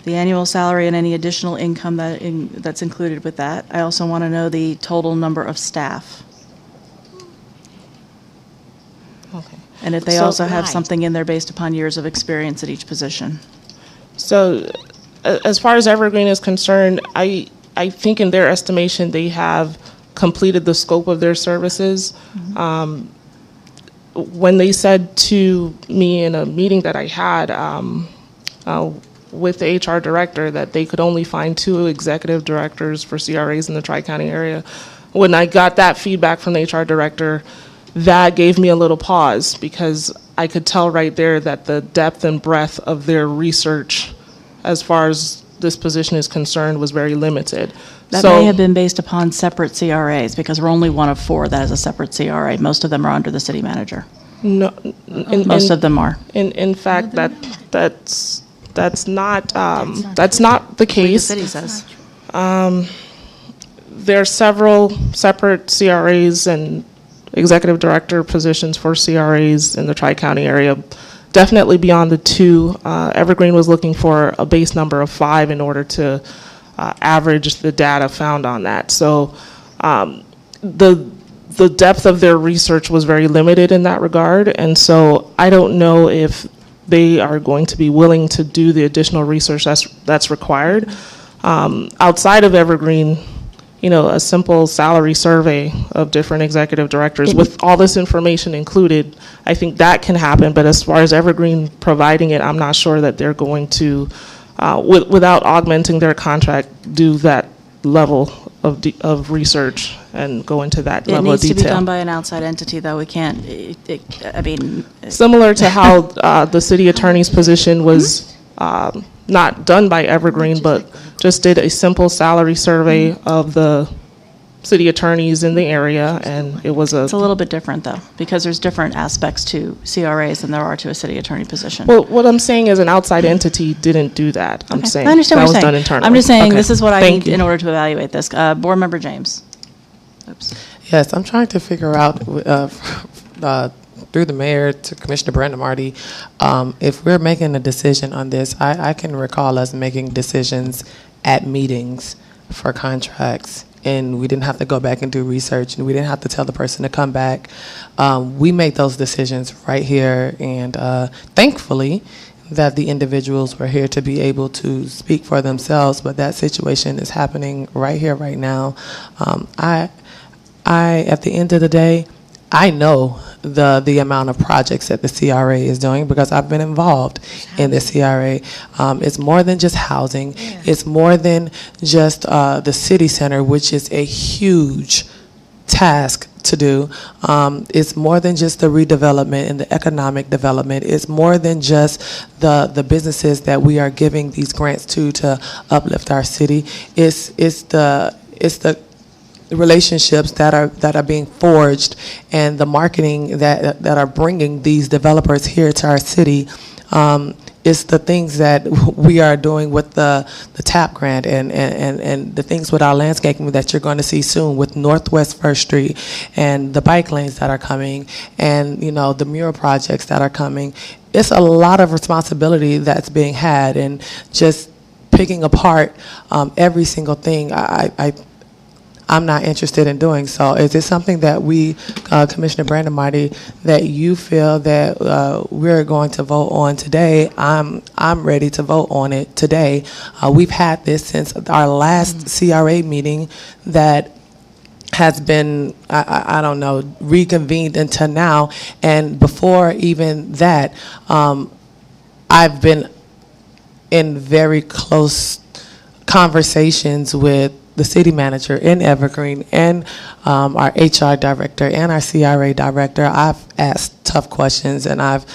Speaker 1: the annual salary and any additional income that's included with that. I also want to know the total number of staff.
Speaker 5: Okay.
Speaker 1: And if they
Speaker 5: So-
Speaker 1: also have
Speaker 6: Right.
Speaker 1: something in there based upon years of experience at each position.
Speaker 5: So as far as Evergreen is concerned, I think in their estimation, they have completed the scope of their services. When they said to me in a meeting that I had with the HR director that they could only find 2 executive directors for CRAs in the Tri-County area, when I got that feedback from the HR director, that gave me a little pause because I could tell right there that the depth and breadth of their research as far as this position is concerned was very limited.
Speaker 1: That
Speaker 5: So-
Speaker 1: may have been based upon separate CRAs, because we're only one of 4 that has a separate CRA. Most of them are under the city manager.
Speaker 5: No,
Speaker 1: Most of them are.
Speaker 5: in fact, that's not the
Speaker 1: The
Speaker 5: case.
Speaker 1: city says.
Speaker 5: There are several separate CRAs and executive director positions for CRAs in the Tri-County area, definitely beyond the 2. Evergreen was looking for a base number of 5 in order to average the data found on that. So the depth of their research was very limited in that regard, and so I don't know if they are going to be willing to do the additional research that's required. Outside of Evergreen, a simple salary survey of different executive directors with all this information included, I think that can happen. But as far as Evergreen providing it, I'm not sure that they're going to, without augmenting their contract, do that level of research and go into that
Speaker 1: It
Speaker 5: level of
Speaker 1: needs to be
Speaker 5: detail.
Speaker 1: done by an outside entity, though. We can't, I mean,
Speaker 5: Similar to how the city attorney's position was not done by Evergreen, but just did a simple salary survey of the city attorneys in the area, and it was
Speaker 1: it's a little bit different, though, because there's different aspects to CRAs than there are to a city attorney position.
Speaker 5: Well, what I'm saying is an outside entity didn't do that. I'm
Speaker 1: Okay.
Speaker 5: saying
Speaker 1: I understand
Speaker 5: that
Speaker 1: what
Speaker 5: was
Speaker 1: you're
Speaker 5: done
Speaker 1: saying.
Speaker 5: internally.
Speaker 1: I'm just saying
Speaker 5: Okay.
Speaker 1: this is what I
Speaker 5: Thank
Speaker 1: need
Speaker 5: you.
Speaker 1: in order to evaluate this. Board Member James. Oops.
Speaker 3: Yes, I'm trying to figure out, through the mayor to Commissioner Brandon Marty, if we're making a decision on this, I can recall us making decisions at meetings for contracts, and we didn't have to go back and do research, and we didn't have to tell the person to come back. We made those decisions right here, and thankfully, that the individuals were here to be able to speak for themselves, but that situation is happening right here, right now. At the end of the day, I know the amount of projects that the CRA is doing because I've been involved in the CRA. It's more than just housing. It's more than just the city center, which is a huge task to do. It's more than just the redevelopment and the economic development. It's more than just the businesses that we are giving these grants to uplift our city. It's the relationships that are being forged and the marketing that are bringing these developers here to our city. It's the things that we are doing with the TAP grant and the things with our landscaping that you're going to see soon with Northwest First Street and the bike lanes that are coming and, the mural projects that are coming. It's a lot of responsibility that's being had, and just picking apart every single thing, I'm not interested in doing. So is this something that we, Commissioner Brandon Marty, that you feel that we're going to vote on today? I'm ready to vote on it today. We've had this since our last CRA meeting that has been, I don't know, reconvened until now. And before even that, I've been in very close conversations with the city manager in Evergreen and our HR director and our CRA director. I've asked tough questions and I've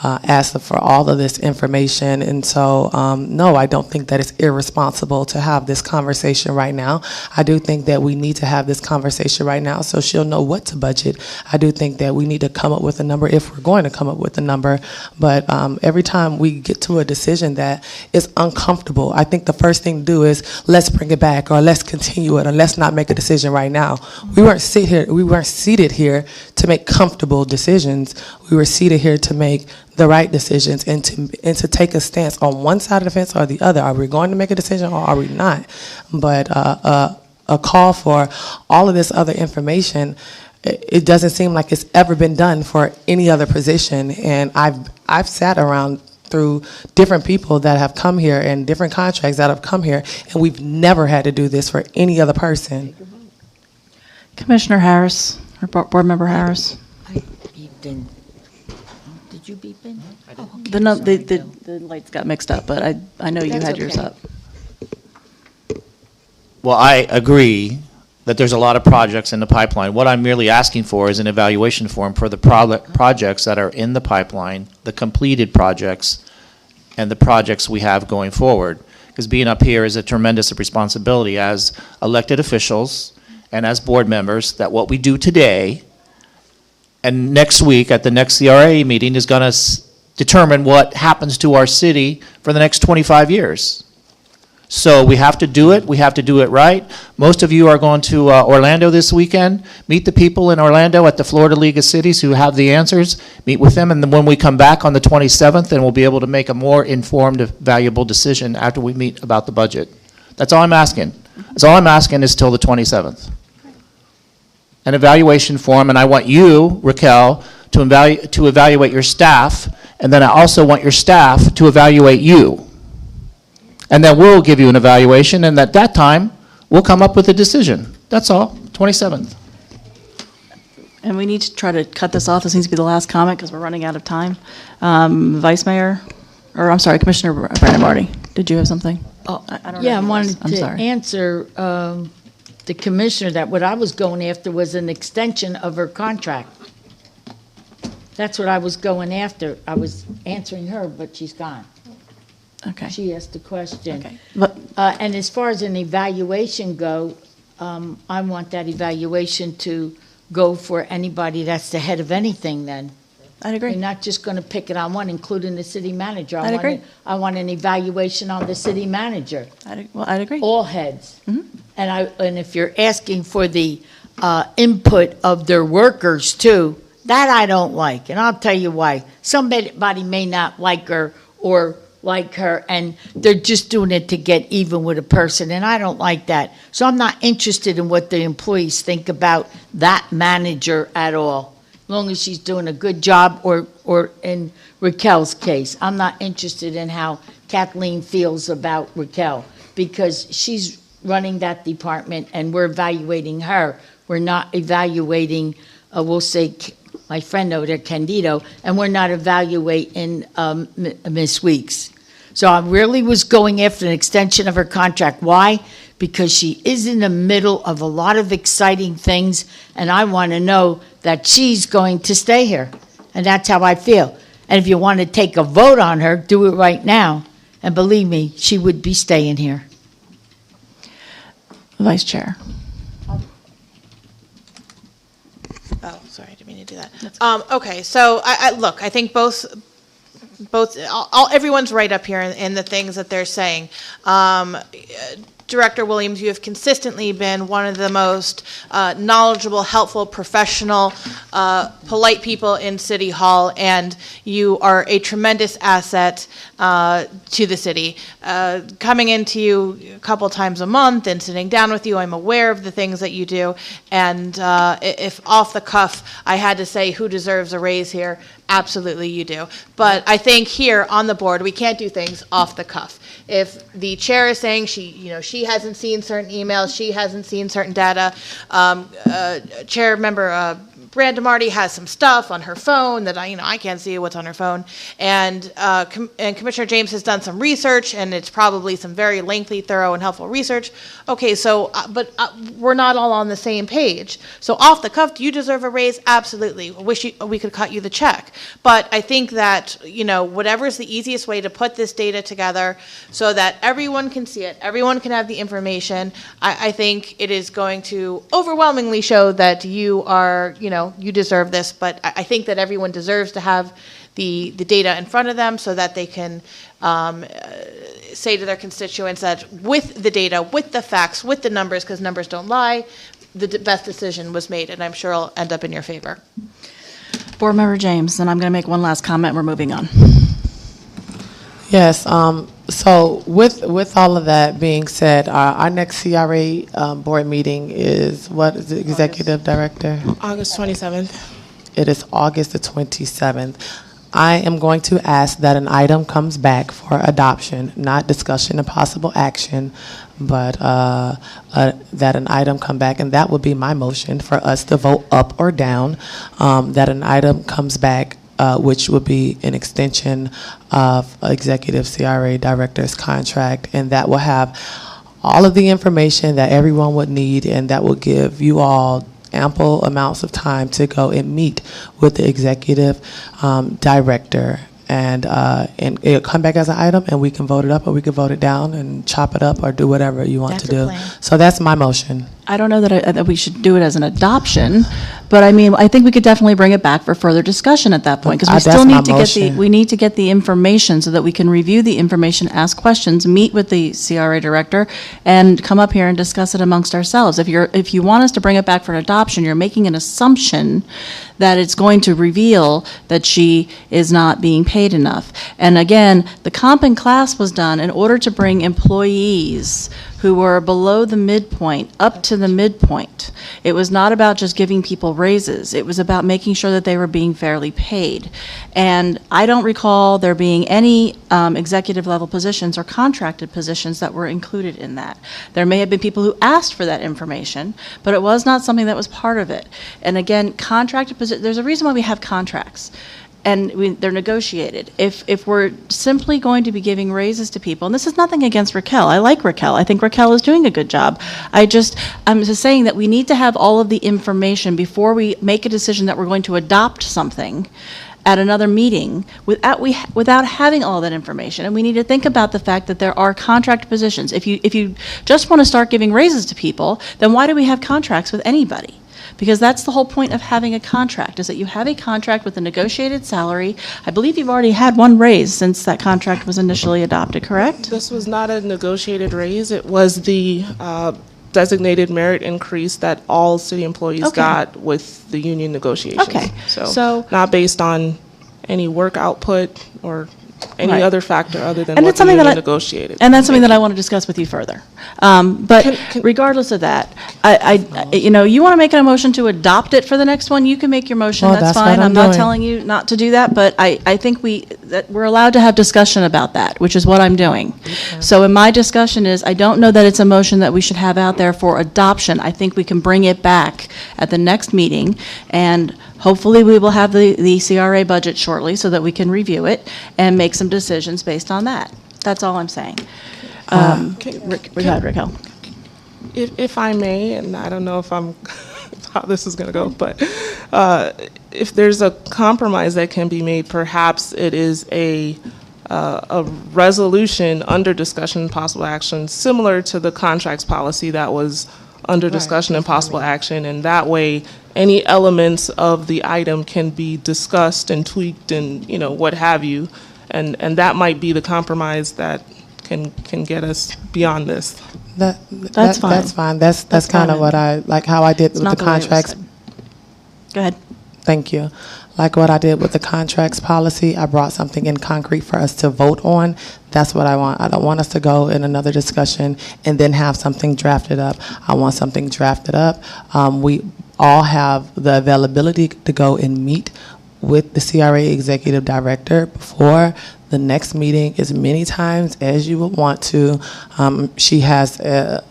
Speaker 3: asked them for all of this information. And so, no, I don't think that it's irresponsible to have this conversation right now. I do think that we need to have this conversation right now so she'll know what to budget. I do think that we need to come up with a number if we're going to come up with a number. But every time we get to a decision that is uncomfortable, I think the first thing to do is let's bring it back or let's continue it or let's not make a decision right now. We weren't seated here to make comfortable decisions. We were seated here to make the right decisions and to take a stance on one side of the fence or the other. Are we going to make a decision or are we not? But a call for all of this other information, it doesn't seem like it's ever been done for any other position. And I've sat around through different people that have come here and different contracts that have come here, and we've never had to do this for any other person.
Speaker 1: Commissioner Harris, or Board Member Harris.
Speaker 6: I beeped in. Did you beep in?
Speaker 1: The lights got mixed up, but I know you
Speaker 6: That's
Speaker 1: had yours
Speaker 6: okay.
Speaker 1: up.
Speaker 7: Well, I agree that there's a lot of projects in the pipeline. What I'm merely asking for is an evaluation form for the projects that are in the pipeline, the completed projects, and the projects we have going forward. Because being up here is a tremendous responsibility as elected officials and as board members, that what we do today and next week at the next CRA meeting is going to determine what happens to our city for the next 25 years. So we have to do it. We have to do it right. Most of you are going to Orlando this weekend. Meet the people in Orlando at the Florida League of Cities who have the answers. Meet with them, and then when we come back on the 27th, then we'll be able to make a more informed, valuable decision after we meet about the budget. That's all I'm asking. That's all I'm asking is till the 27th. An evaluation form, and I want you, Raquel, to evaluate your staff, and then I also want your staff to evaluate you. And then we'll give you an evaluation, and at that time, we'll come up with a decision. That's all, 27th.
Speaker 1: And we need to try to cut this off. This needs to be the last comment because we're running out of time. Vice Mayor, or I'm sorry, Commissioner Brandon Marty, did you have something?
Speaker 6: Oh,
Speaker 1: I don't
Speaker 6: yeah, I
Speaker 1: know.
Speaker 6: wanted
Speaker 1: I'm
Speaker 6: to
Speaker 1: sorry.
Speaker 6: answer the commissioner that what I was going after was an extension of her contract. That's what I was going after. I was answering her, but she's gone.
Speaker 1: Okay.
Speaker 6: She asked the question.
Speaker 1: Okay. But
Speaker 6: And as far as an evaluation go, I want that evaluation to go for anybody that's the head of anything then.
Speaker 1: I'd
Speaker 6: We're
Speaker 1: agree.
Speaker 6: not just going to pick it on one, including the city manager.
Speaker 1: I'd agree.
Speaker 6: I want an evaluation on the city manager,
Speaker 1: I'd agree.
Speaker 6: all heads.
Speaker 1: Mhm.
Speaker 6: And if you're asking for the input of their workers too, that I don't like, and I'll tell you why. Somebody may not like her or like her, and they're just doing it to get even with a person, and I don't like that. So I'm not interested in what the employees think about that manager at all. As long as she's doing a good job, or in Raquel's case, I'm not interested in how Kathleen feels about Raquel, because she's running that department and we're evaluating her. We're not evaluating, we'll say, my friend over there, Candido, and we're not evaluating Ms. Weeks. So I really was going after an extension of her contract. Why? Because she is in the middle of a lot of exciting things, and I want to know that she's going to stay here. And that's how I feel. And if you want to take a vote on her, do it right now. And believe me, she would be staying here.
Speaker 1: Vice Chair.
Speaker 8: Oh, sorry, I didn't mean to do that. Okay, so look, I think both, everyone's right up here in the things that they're saying. Director Williams, you have consistently been one of the most knowledgeable, helpful, professional, polite people in City Hall, and you are a tremendous asset to the city. Coming into you a couple times a month and sitting down with you, I'm aware of the things that you do, and if off the cuff I had to say who deserves a raise here, absolutely you do. But I think here on the board, we can't do things off the cuff. If the chair is saying she hasn't seen certain emails, she hasn't seen certain data, Chair Member Brandon Marty has some stuff on her phone that I can't see what's on her phone, and Commissioner James has done some research, and it's probably some very lengthy, thorough, and helpful research. Okay, so but we're not all on the same page. So off the cuff, do you deserve a raise? Absolutely. Wish we could cut you the check, but I think that whatever is the easiest way to put this data together so that everyone can see it, everyone can have the information. I think it is going to overwhelmingly show that you are you deserve this, but I think that everyone deserves to have the data in front of them so that they can say to their constituents that with the data, with the facts, with the numbers, because numbers don't lie, the best decision was made, and I'm sure it'll end up in your favor.
Speaker 1: Board Member James, and I'm going to make one last comment. We're moving on.
Speaker 3: Yes, so with all of that being said, our next CRA board meeting is, what is it, Executive Director?
Speaker 5: August 27th.
Speaker 3: It is August the 27th. I am going to ask that an item comes back for adoption, not discussion and possible action, but that an item come back, and that would be my motion for us to vote up or down, that an item comes back, which would be an extension of Executive CRA Director's contract, and that will have all of the information that everyone would need, and that will give you all ample amounts of time to go and meet with the executive director. And it'll come back as an item, and we can vote it up, or we can vote it down and chop it up, or do whatever you want
Speaker 8: That's
Speaker 3: to
Speaker 8: a
Speaker 3: do.
Speaker 8: plan.
Speaker 3: So that's my motion.
Speaker 1: I don't know that we should do it as an adoption, but I mean, I think we could definitely bring it back for further discussion at that point, because we
Speaker 3: That's
Speaker 1: still
Speaker 3: my
Speaker 1: need to get
Speaker 3: motion.
Speaker 1: we need to get the information so that we can review the information, ask questions, meet with the CRA director, and come up here and discuss it amongst ourselves. If you want us to bring it back for an adoption, you're making an assumption that it's going to reveal that she is not being paid enough. And again, the comp and class was done in order to bring employees who were below the midpoint up to the midpoint. It was not about just giving people raises. It was about making sure that they were being fairly paid. And I don't recall there being any executive level positions or contracted positions that were included in that. There may have been people who asked for that information, but it was not something that was part of it. And again, contracted positions, there's a reason why we have contracts. And they're negotiated. If we're simply going to be giving raises to people, and this is nothing against Raquel, I like Raquel, I think Raquel is doing a good job. I'm just saying that we need to have all of the information before we make a decision that we're going to adopt something at another meeting without having all that information. And we need to think about the fact that there are contract positions. If you just want to start giving raises to people, then why do we have contracts with anybody? Because that's the whole point of having a contract, is that you have a contract with a negotiated salary. I believe you've already had one raise since that contract was initially adopted, correct?
Speaker 5: This was not a negotiated raise. It was the designated merit increase that all city employees
Speaker 1: Okay.
Speaker 5: got with the union negotiations.
Speaker 1: Okay.
Speaker 5: So
Speaker 1: So-
Speaker 5: not based on any work output or any
Speaker 1: Right.
Speaker 5: other factor other than
Speaker 1: And
Speaker 5: what
Speaker 1: it's
Speaker 5: the
Speaker 1: something that
Speaker 5: union
Speaker 1: I-
Speaker 5: negotiated.
Speaker 1: And that's something that I want to discuss with you further. But
Speaker 5: Can-
Speaker 1: regardless of that, you want to make a motion to adopt it for the next one, you can make your motion,
Speaker 3: Well,
Speaker 1: that's
Speaker 3: that's what
Speaker 1: fine.
Speaker 3: I'm
Speaker 1: I'm not
Speaker 3: doing.
Speaker 1: telling you not to do that, but I think that we're allowed to have discussion about that, which is what I'm doing. So in my discussion is, I don't know that it's a motion that we should have out there for adoption. I think we can bring it back at the next meeting, and hopefully we will have the CRA budget shortly so that we can review it and make some decisions based on that. That's all I'm saying. Raquel.
Speaker 5: If I may, and I don't know if I'm how this is going to go, but if there's a compromise that can be made, perhaps it is a resolution under discussion and possible action, similar to the contracts policy that was under discussion and possible action, and that way any elements of the item can be discussed and tweaked and what have you, and that might be the compromise that can get us beyond this.
Speaker 1: That's fine.
Speaker 3: That's fine. That's
Speaker 1: That's
Speaker 3: kind of
Speaker 1: fine.
Speaker 3: what I, like how I did
Speaker 1: It's
Speaker 3: with
Speaker 1: not
Speaker 3: the
Speaker 1: the way it was
Speaker 3: contracts.
Speaker 1: said. Go ahead.
Speaker 3: Thank you. Like what I did with the contracts policy, I brought something in concrete for us to vote on. That's what I want. I don't want us to go in another discussion and then have something drafted up. I want something drafted up. We all have the availability to go and meet with the CRA executive director before the next meeting as many times as you would want to. She has a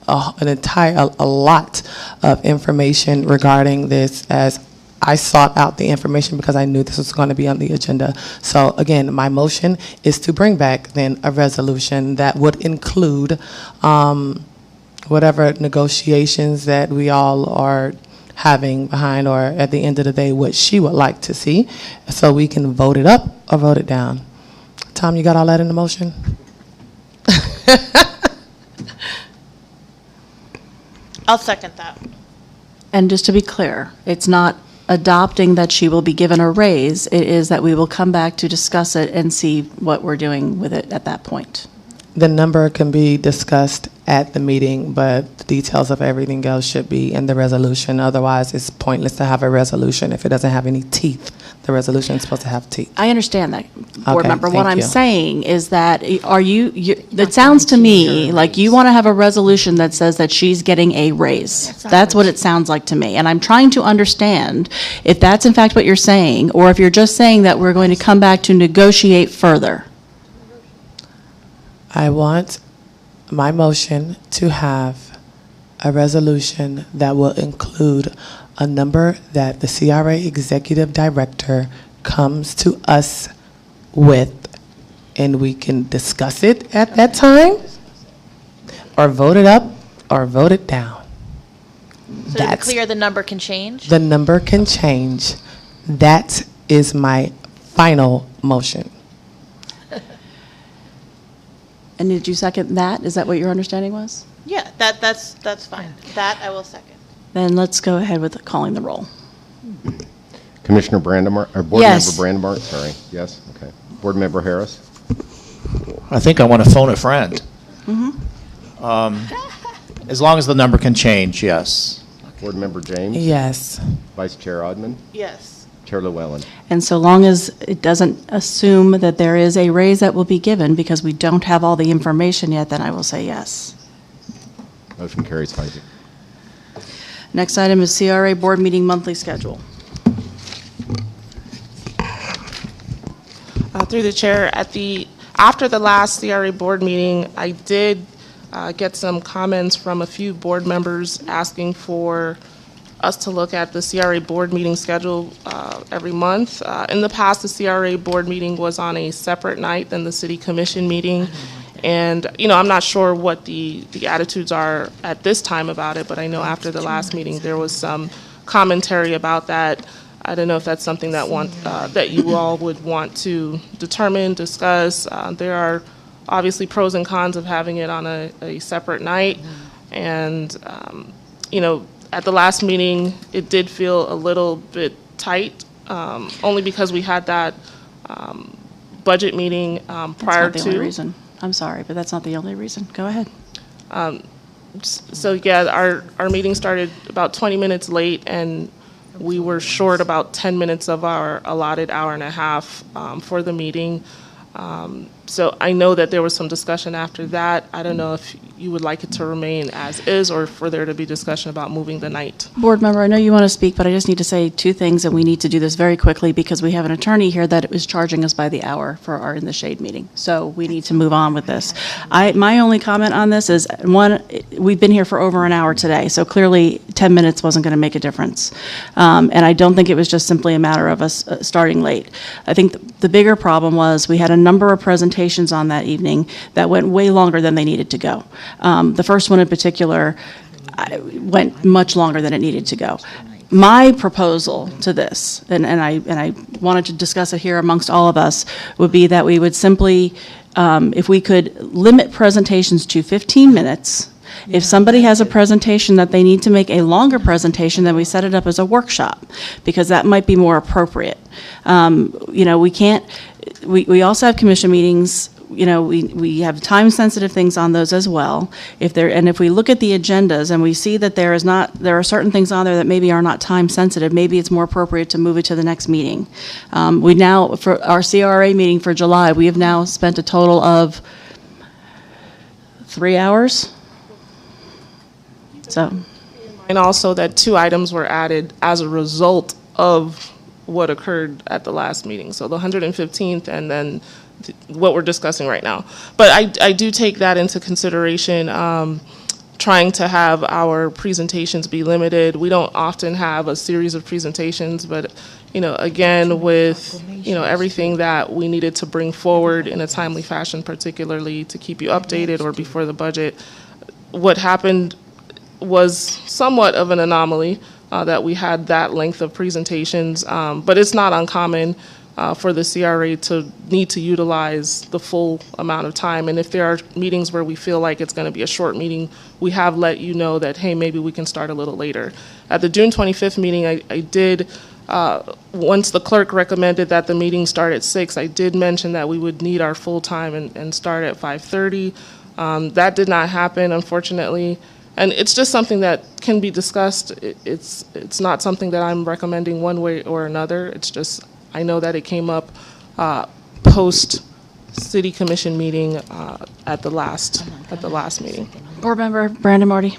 Speaker 3: lot of information regarding this, as I sought out the information because I knew this was going to be on the agenda. So again, my motion is to bring back then a resolution that would include whatever negotiations that we all are having behind, or at the end of the day, what she would like to see, so we can vote it up or vote it down. Tom, you got all that in the motion?
Speaker 8: I'll second that.
Speaker 1: And just to be clear, it's not adopting that she will be given a raise. It is that we will come back to discuss it and see what we're doing with it at that point.
Speaker 3: The number can be discussed at the meeting, but the details of everything else should be in the resolution. Otherwise, it's pointless to have a resolution if it doesn't have any teeth. The resolution is supposed to have teeth.
Speaker 1: I understand that, board
Speaker 3: Okay,
Speaker 1: member. What
Speaker 3: thank
Speaker 1: I'm
Speaker 3: you.
Speaker 1: saying is that, it sounds to me like you want to have a resolution that says that she's getting a raise. That's what it sounds like to me. And I'm trying to understand if that's in fact what you're saying, or if you're just saying that we're going to come back to negotiate further.
Speaker 3: I want my motion to have a resolution that will include a number that the CRA executive director comes to us with, and we can discuss it at that time. or vote it up or vote it down.
Speaker 8: So to be clear, the number can change?
Speaker 3: The number can change. That is my final motion.
Speaker 1: And did you second that? Is that what your understanding was?
Speaker 8: Yeah, that's fine. That I will second.
Speaker 1: Then let's go ahead with calling the roll.
Speaker 9: Commissioner Brandemart, or Board
Speaker 6: Yes.
Speaker 9: Member Brandemart, sorry, yes, okay. Board Member Harris,
Speaker 7: I think I want to phone a friend. As long as the number can change, yes.
Speaker 9: Board Member James,
Speaker 3: Yes.
Speaker 9: Vice Chair Odman,
Speaker 8: Yes.
Speaker 9: Chair Llewellyn.
Speaker 1: And so long as it doesn't assume that there is a raise that will be given because we don't have all the information yet, then I will say yes.
Speaker 9: Motion carries 5-0.
Speaker 1: Next item is CRA Board Meeting Monthly Schedule.
Speaker 5: Through the chair, after the last CRA board meeting, I did get some comments from a few board members asking for us to look at the CRA board meeting schedule every month. In the past, the CRA board meeting was on a separate night than the city commission meeting. And, I'm not sure what the attitudes are at this time about it, but I know after the last meeting, there was some commentary about that. I don't know if that's something that you all would want to determine, discuss. There are obviously pros and cons of having it on a separate night. And, at the last meeting, it did feel a little bit tight, only because we had that budget meeting prior
Speaker 1: That's not the only
Speaker 5: to.
Speaker 1: reason. I'm sorry, but that's not the only reason. Go ahead.
Speaker 5: So, yeah, our meeting started about 20 minutes late, and we were short about 10 minutes of our allotted hour and a half for the meeting. So I know that there was some discussion after that. I don't know if you would like it to remain as is or for there to be discussion about moving the night.
Speaker 1: Board member, I know you want to speak, but I just need to say two things, and we need to do this very quickly because we have an attorney here that is charging us by the hour for our In the Shade meeting. So we need to move on with this. My only comment on this is, one, we've been here for over an hour today, so clearly 10 minutes wasn't going to make a difference. And I don't think it was just simply a matter of us starting late. I think the bigger problem was we had a number of presentations on that evening that went way longer than they needed to go. The first one in particular went much longer than it needed to go. My proposal to this, and I wanted to discuss it here amongst all of us, would be that we would simply, if we could limit presentations to 15 minutes. If somebody has a presentation that they need to make a longer presentation, then we set it up as a workshop, because that might be more appropriate. We can't, we also have commission meetings, we have time-sensitive things on those as well. If we look at the agendas and we see that there are certain things on there that maybe are not time-sensitive, maybe it's more appropriate to move it to the next meeting. For our CRA meeting for July, we have now spent a total of 3 hours. So,
Speaker 5: And also that 2 items were added as a result of what occurred at the last meeting. So the 115th and then what we're discussing right now. But I do take that into consideration, trying to have our presentations be limited. We don't often have a series of presentations, but again, with everything that we needed to bring forward in a timely fashion, particularly to keep you updated or before the budget, what happened was somewhat of an anomaly that we had that length of presentations, but it's not uncommon for the CRA to need to utilize the full amount of time. And if there are meetings where we feel like it's going to be a short meeting, we have let you know that, hey, maybe we can start a little later. At the June 25th meeting, I did, once the clerk recommended that the meeting start at 6, I did mention that we would need our full time and start at 5:30. That did not happen, unfortunately. And it's just something that can be discussed. It's not something that I'm recommending one way or another. It's just, I know that it came up post city commission meeting at the last meeting.
Speaker 1: Board member Brandon Marty.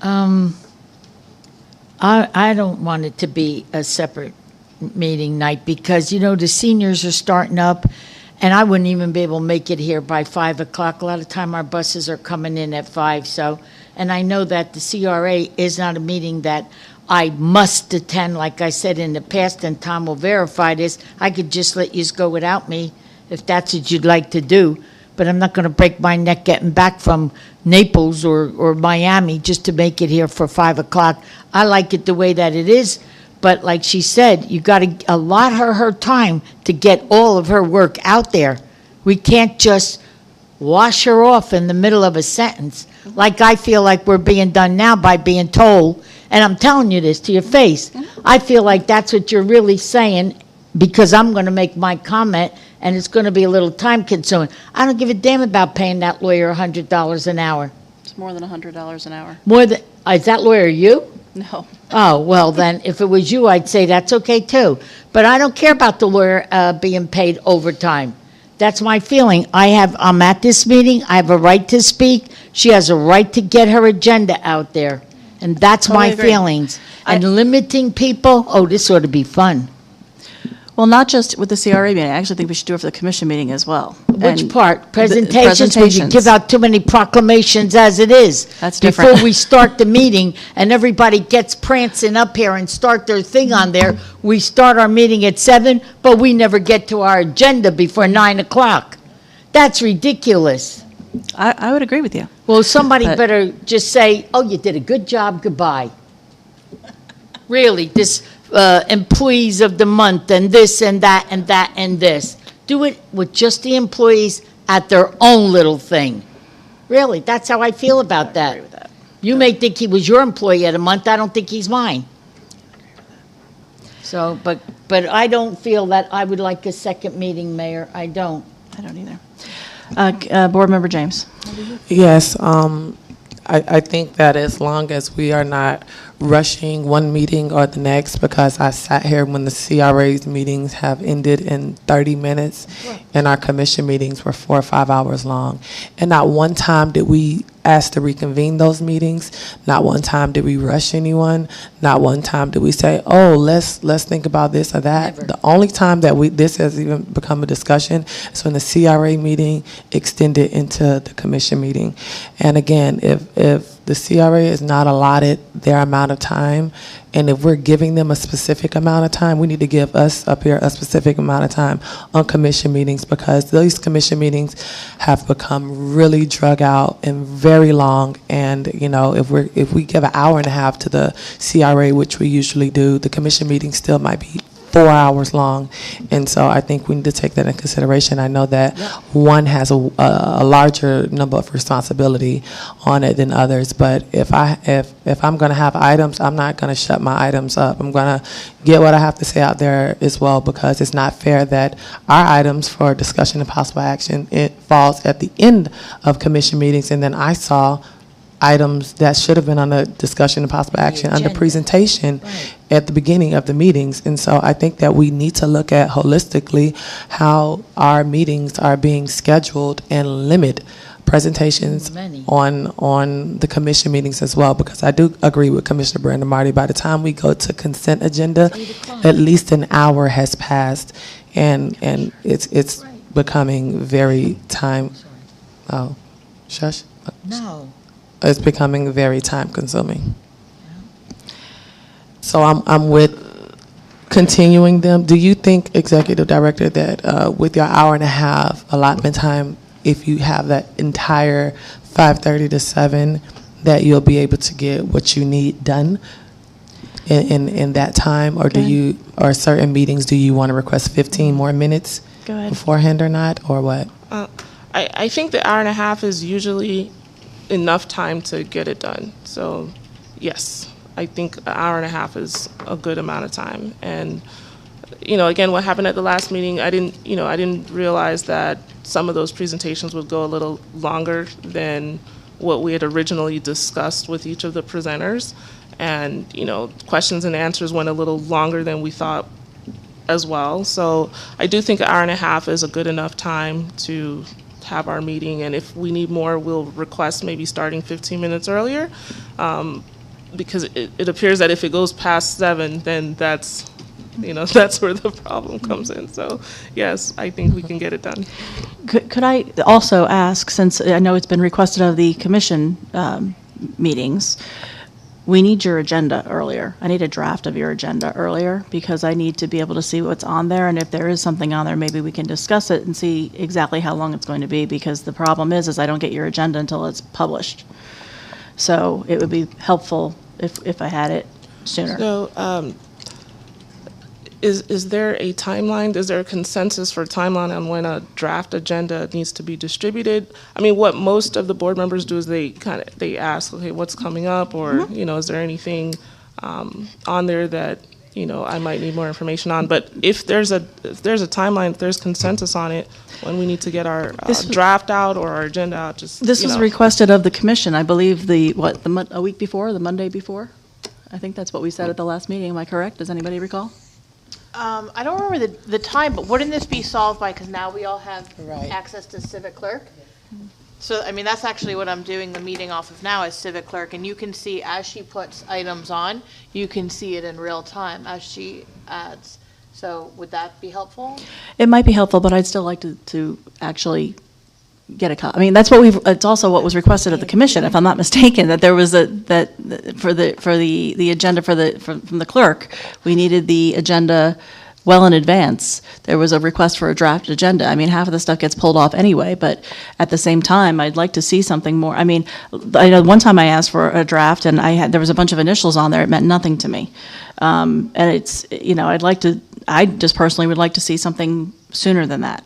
Speaker 6: I don't want it to be a separate meeting night because, the seniors are starting up and I wouldn't even be able to make it here by 5 o'clock. A lot of time our buses are coming in at 5. So, and I know that the CRA is not a meeting that I must attend, like I said in the past, and Tom will verify this. I could just let you go without me if that's what you'd like to do. but I'm not going to break my neck getting back from Naples or Miami just to make it here for 5 o'clock. I like it the way that it is, but like she said, you got to allot her time to get all of her work out there. We can't just wash her off in the middle of a sentence, like I feel like we're being done now by being told, and I'm telling you this to your face. I feel like that's what you're really saying, because I'm going to make my comment, and it's going to be a little time consuming. I don't give a damn about paying that lawyer $100 an hour.
Speaker 1: It's more than $100 an hour.
Speaker 6: More than, is that lawyer you?
Speaker 1: No.
Speaker 6: Oh, well, then, if it was you, I'd say that's okay, too. But I don't care about the lawyer being paid overtime. That's my feeling. I'm at this meeting. I have a right to speak. She has a right to get her agenda out there. And that's
Speaker 1: Totally
Speaker 6: my
Speaker 1: agree.
Speaker 6: feelings. And limiting people, this ought to be fun.
Speaker 1: Well, not just with the CRA meeting. I actually think we should do it for the commission meeting as well.
Speaker 6: Which
Speaker 1: And
Speaker 6: part?
Speaker 1: the
Speaker 6: Presentations, when you give out too many proclamations as it is.
Speaker 1: That's different.
Speaker 6: Before we start the meeting and everybody gets prancing up here and start their thing on there, we start our meeting at 7, but we never get to our agenda before 9 o'clock. That's ridiculous.
Speaker 1: I would agree with you.
Speaker 6: Well, somebody
Speaker 1: But-
Speaker 6: better just say, you did a good job, goodbye. Really, this employees of the month and this and that and that and this. Do it with just the employees at their own little thing. Really, that's how I feel about that.
Speaker 1: agree with that.
Speaker 6: You may think he was your employee at a month. I don't think he's mine. So, but I don't feel that I would like a second meeting, Mayor. I don't.
Speaker 1: I don't either. Board Member James.
Speaker 3: Yes, I think that as long as we are not rushing one meeting or the next, because I sat here when the CRA's meetings have ended in 30 minutes, and our commission meetings were 4 or 5 hours long. And not one time did we ask to reconvene those meetings. Not one time did we rush anyone. Not one time did we say, let's think about this or that.
Speaker 6: Never.
Speaker 3: The only time that this has even become a discussion is when the CRA meeting extended into the commission meeting. And again, if the CRA is not allotted their amount of time, and if we're giving them a specific amount of time, we need to give us up here a specific amount of time on commission meetings, because these commission meetings have become really drug out and very long. And if we give an hour and a half to the CRA, which we usually do, the commission meeting still might be 4 hours long. And so I think we need to take that into consideration. I know that one has a larger number of responsibility on it than others, but if I'm going to have items, I'm not going to shut my items up. I'm going to get what I have to say out there as well, because it's not fair that our items for discussion and possible action, it falls at the end of commission meetings, and then I saw items that should have been on the discussion and possible action under
Speaker 6: agenda.
Speaker 3: presentation
Speaker 6: Right.
Speaker 3: at the beginning of the meetings. And so I think that we need to look at holistically how our meetings are being scheduled and limit presentations
Speaker 6: Many.
Speaker 3: on the commission meetings as well, because I do agree with Commissioner Brandon Marty. By the time we go to consent agenda,
Speaker 6: 8 o'clock.
Speaker 3: at least an hour has passed, and it's becoming very time. Oh, shush.
Speaker 6: No.
Speaker 3: It's becoming very time consuming. So I'm with continuing them. Do you think, Executive Director, that with your hour and a half allotment time, if you have that entire 5:30 to 7, that you'll be able to get what you need done in that time? Or or certain meetings, do you want to request 15 more minutes
Speaker 1: Go ahead.
Speaker 3: beforehand or not, or what?
Speaker 5: I think the hour and a half is usually enough time to get it done. So, yes, I think an hour and a half is a good amount of time. And, again, what happened at the last meeting, I didn't realize that some of those presentations would go a little longer than what we had originally discussed with each of the presenters. And, questions and answers went a little longer than we thought as well. So I do think an hour and a half is a good enough time to have our meeting, and if we need more, we'll request maybe starting 15 minutes earlier, because it appears that if it goes past 7, then that's where the problem comes in. So yes, I think we can get it done.
Speaker 1: Could I also ask, since I know it's been requested of the commission meetings, we need your agenda earlier. I need a draft of your agenda earlier because I need to be able to see what's on there. And if there is something on there, maybe we can discuss it and see exactly how long it's going to be, because the problem is I don't get your agenda until it's published. So it would be helpful if I had it sooner.
Speaker 5: So, is there a timeline? Is there a consensus for a timeline on when a draft agenda needs to be distributed? I mean, what most of the board members do is they ask, okay, what's coming up, or is there anything on there that I might need more information on? But if there's a timeline, if there's consensus on it, when we need to get our draft out or our agenda out,
Speaker 1: This was requested of the commission, I believe, a week before, the Monday before? I think that's what we said at the last meeting. Am I correct? Does anybody recall?
Speaker 8: I don't remember the time, but wouldn't this be solved by, because now we all have
Speaker 3: Right.
Speaker 8: access to Civic Clerk? So, I mean, that's actually what I'm doing the meeting off of now is Civic Clerk, and you can see as she puts items on, you can see it in real time as she adds. So would that be helpful?
Speaker 1: It might be helpful, but I'd still like to actually get a copy. I mean, it's also what was requested of the commission, if I'm not mistaken, that there was for the agenda from the clerk, we needed the agenda well in advance. There was a request for a draft agenda. I mean, half of the stuff gets pulled off anyway, but at the same time, I'd like to see something more. I mean, I know one time I asked for a draft and there was a bunch of initials on there. It meant nothing to me. And it's, I just personally would like to see something sooner than that.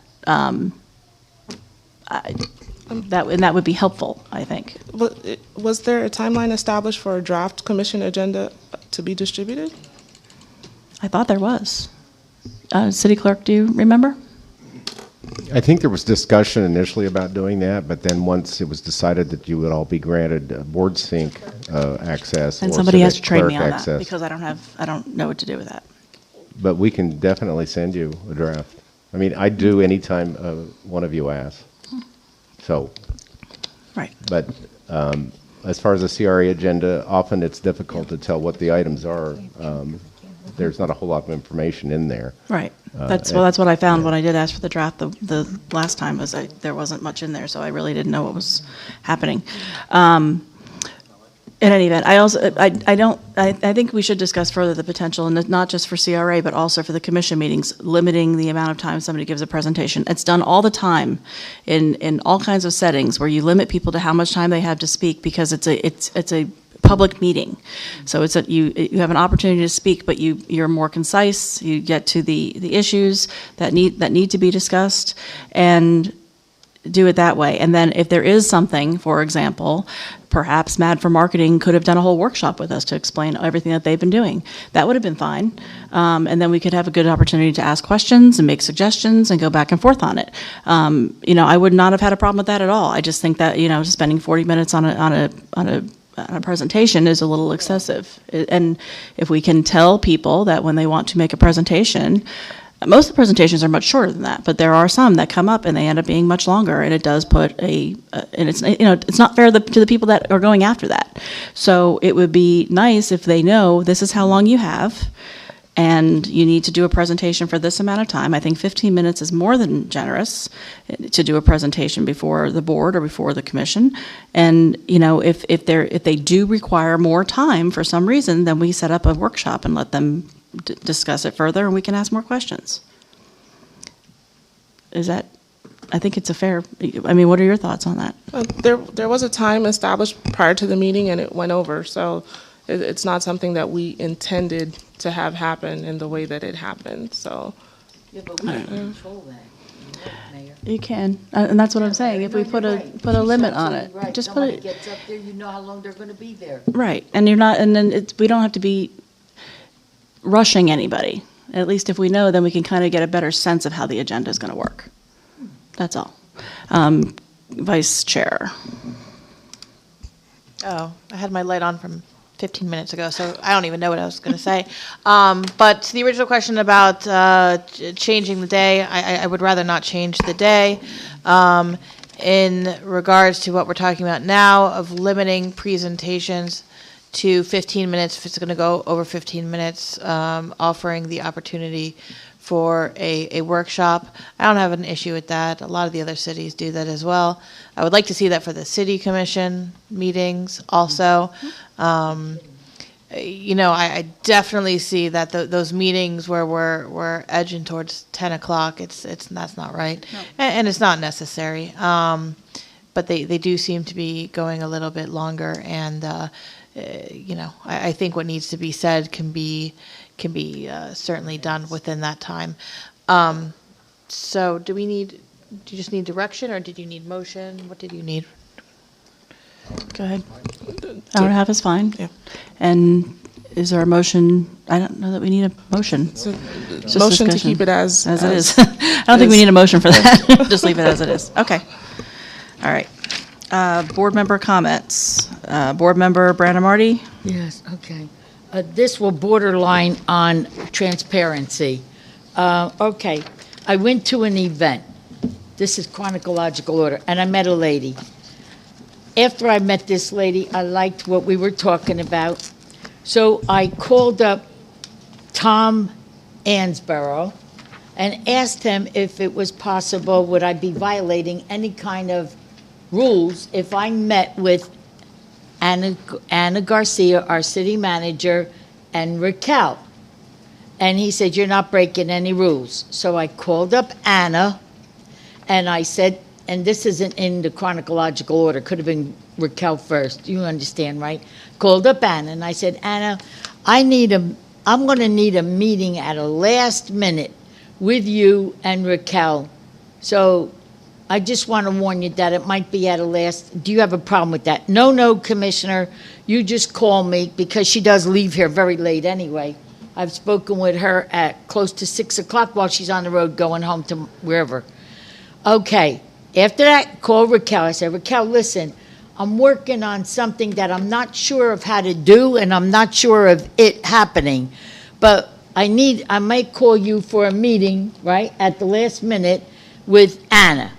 Speaker 1: That would be helpful, I think.
Speaker 5: Was there a timeline established for a draft commission agenda to be distributed?
Speaker 1: I thought there was. City Clerk, do you remember?
Speaker 9: I think there was discussion initially about doing that, but then once it was decided that you would all be granted board sync access
Speaker 1: And
Speaker 9: or
Speaker 1: somebody has to
Speaker 9: Civic
Speaker 1: train me
Speaker 9: Clerk
Speaker 1: on that,
Speaker 9: access.
Speaker 1: because I don't know what to do with that.
Speaker 9: But we can definitely send you a draft. I mean, I'd do any time one of you asks. So,
Speaker 1: Right.
Speaker 9: but as far as the CRA agenda, often it's difficult to tell what the items are. There's not a whole lot of information in there.
Speaker 1: Right. That's what I found when I did ask for the draft the last time, was there wasn't much in there, so I really didn't know what was happening. In any event, I think we should discuss further the potential, and not just for CRA, but also for the commission meetings, limiting the amount of time somebody gives a presentation. It's done all the time in all kinds of settings where you limit people to how much time they have to speak, because it's a public meeting. So you have an opportunity to speak, but you're more concise, you get to the issues that need to be discussed, and do it that way. And then if there is something, for example, perhaps Mad for Marketing could have done a whole workshop with us to explain everything that they've been doing. That would have been fine. And then we could have a good opportunity to ask questions and make suggestions and go back and forth on it. I would not have had a problem with that at all. I just think that, spending 40 minutes on a presentation is a little excessive. And if we can tell people that when they want to make a presentation, most of the presentations are much shorter than that, but there are some that come up and they end up being much longer, and it does put and it's not fair to the people that are going after that. So it would be nice if they know this is how long you have, and you need to do a presentation for this amount of time. I think 15 minutes is more than generous to do a presentation before the board or before the commission. And if they do require more time for some reason, then we set up a workshop and let them discuss it further, and we can ask more questions. I think it's a fair, what are your thoughts on that?
Speaker 5: There was a time established prior to the meeting, and it went over. So it's not something that we intended to have happen in the way that it happened. So.
Speaker 6: Yeah, but we can control that, Mayor.
Speaker 1: You can, and that's what I'm saying. If we put a limit on it,
Speaker 6: Right.
Speaker 1: just put
Speaker 6: Somebody
Speaker 1: it
Speaker 6: gets up there, you know how long they're going to be there.
Speaker 1: right. And we don't have to be rushing anybody. At least if we know, then we can kind of get a better sense of how the agenda is going to work. That's all. Vice Chair.
Speaker 8: Oh, I had my light on from 15 minutes ago, so I don't even know what I was going to say. But to the original question about changing the day, I would rather not change the day. In regards to what we're talking about now of limiting presentations to 15 minutes, if it's going to go over 15 minutes, offering the opportunity for a workshop. I don't have an issue with that. A lot of the other cities do that as well. I would like to see that for the city commission meetings also. I definitely see that those meetings where we're edging towards 10 o'clock, that's not right.
Speaker 1: No.
Speaker 8: And it's not necessary. But they do seem to be going a little bit longer, and I think what needs to be said can be certainly done within that time. So do you just need direction, or did you need motion? What did you need?
Speaker 1: Go ahead. Hour and a half is fine.
Speaker 5: Yeah.
Speaker 1: And is there a motion? I don't know that we need a motion. It's just
Speaker 5: Motion to
Speaker 1: discussion.
Speaker 5: keep it as
Speaker 1: it is. I don't think we need a motion for that. Just leave it as it is. Okay. All right. Board member comments. Board member Brandon Marty?
Speaker 6: Yes, okay. This will borderline on transparency. Okay, I went to an event. This is chronological order, and I met a lady. After I met this lady, I liked what we were talking about. So I called up Tom Ansborough and asked him if it was possible, would I be violating any kind of rules if I met with Anna Garcia, our city manager, and Raquel. And he said, you're not breaking any rules. So I called up Anna, and I said, and this isn't in the chronological order, could have been Raquel first, you understand, right? Called up Anna, and I said, Anna, I'm going to need a meeting at a last minute with you and Raquel. So I just want to warn you that it might be at a last. Do you have a problem with that? No, Commissioner. You just call me, because she does leave here very late anyway. I've spoken with her at close to 6 o'clock while she's on the road going home to wherever. Okay. After that, call Raquel. I said, Raquel, listen, I'm working on something that I'm not sure of how to do, and I'm not sure of it happening. But I might call you for a meeting, right, at the last minute with Anna.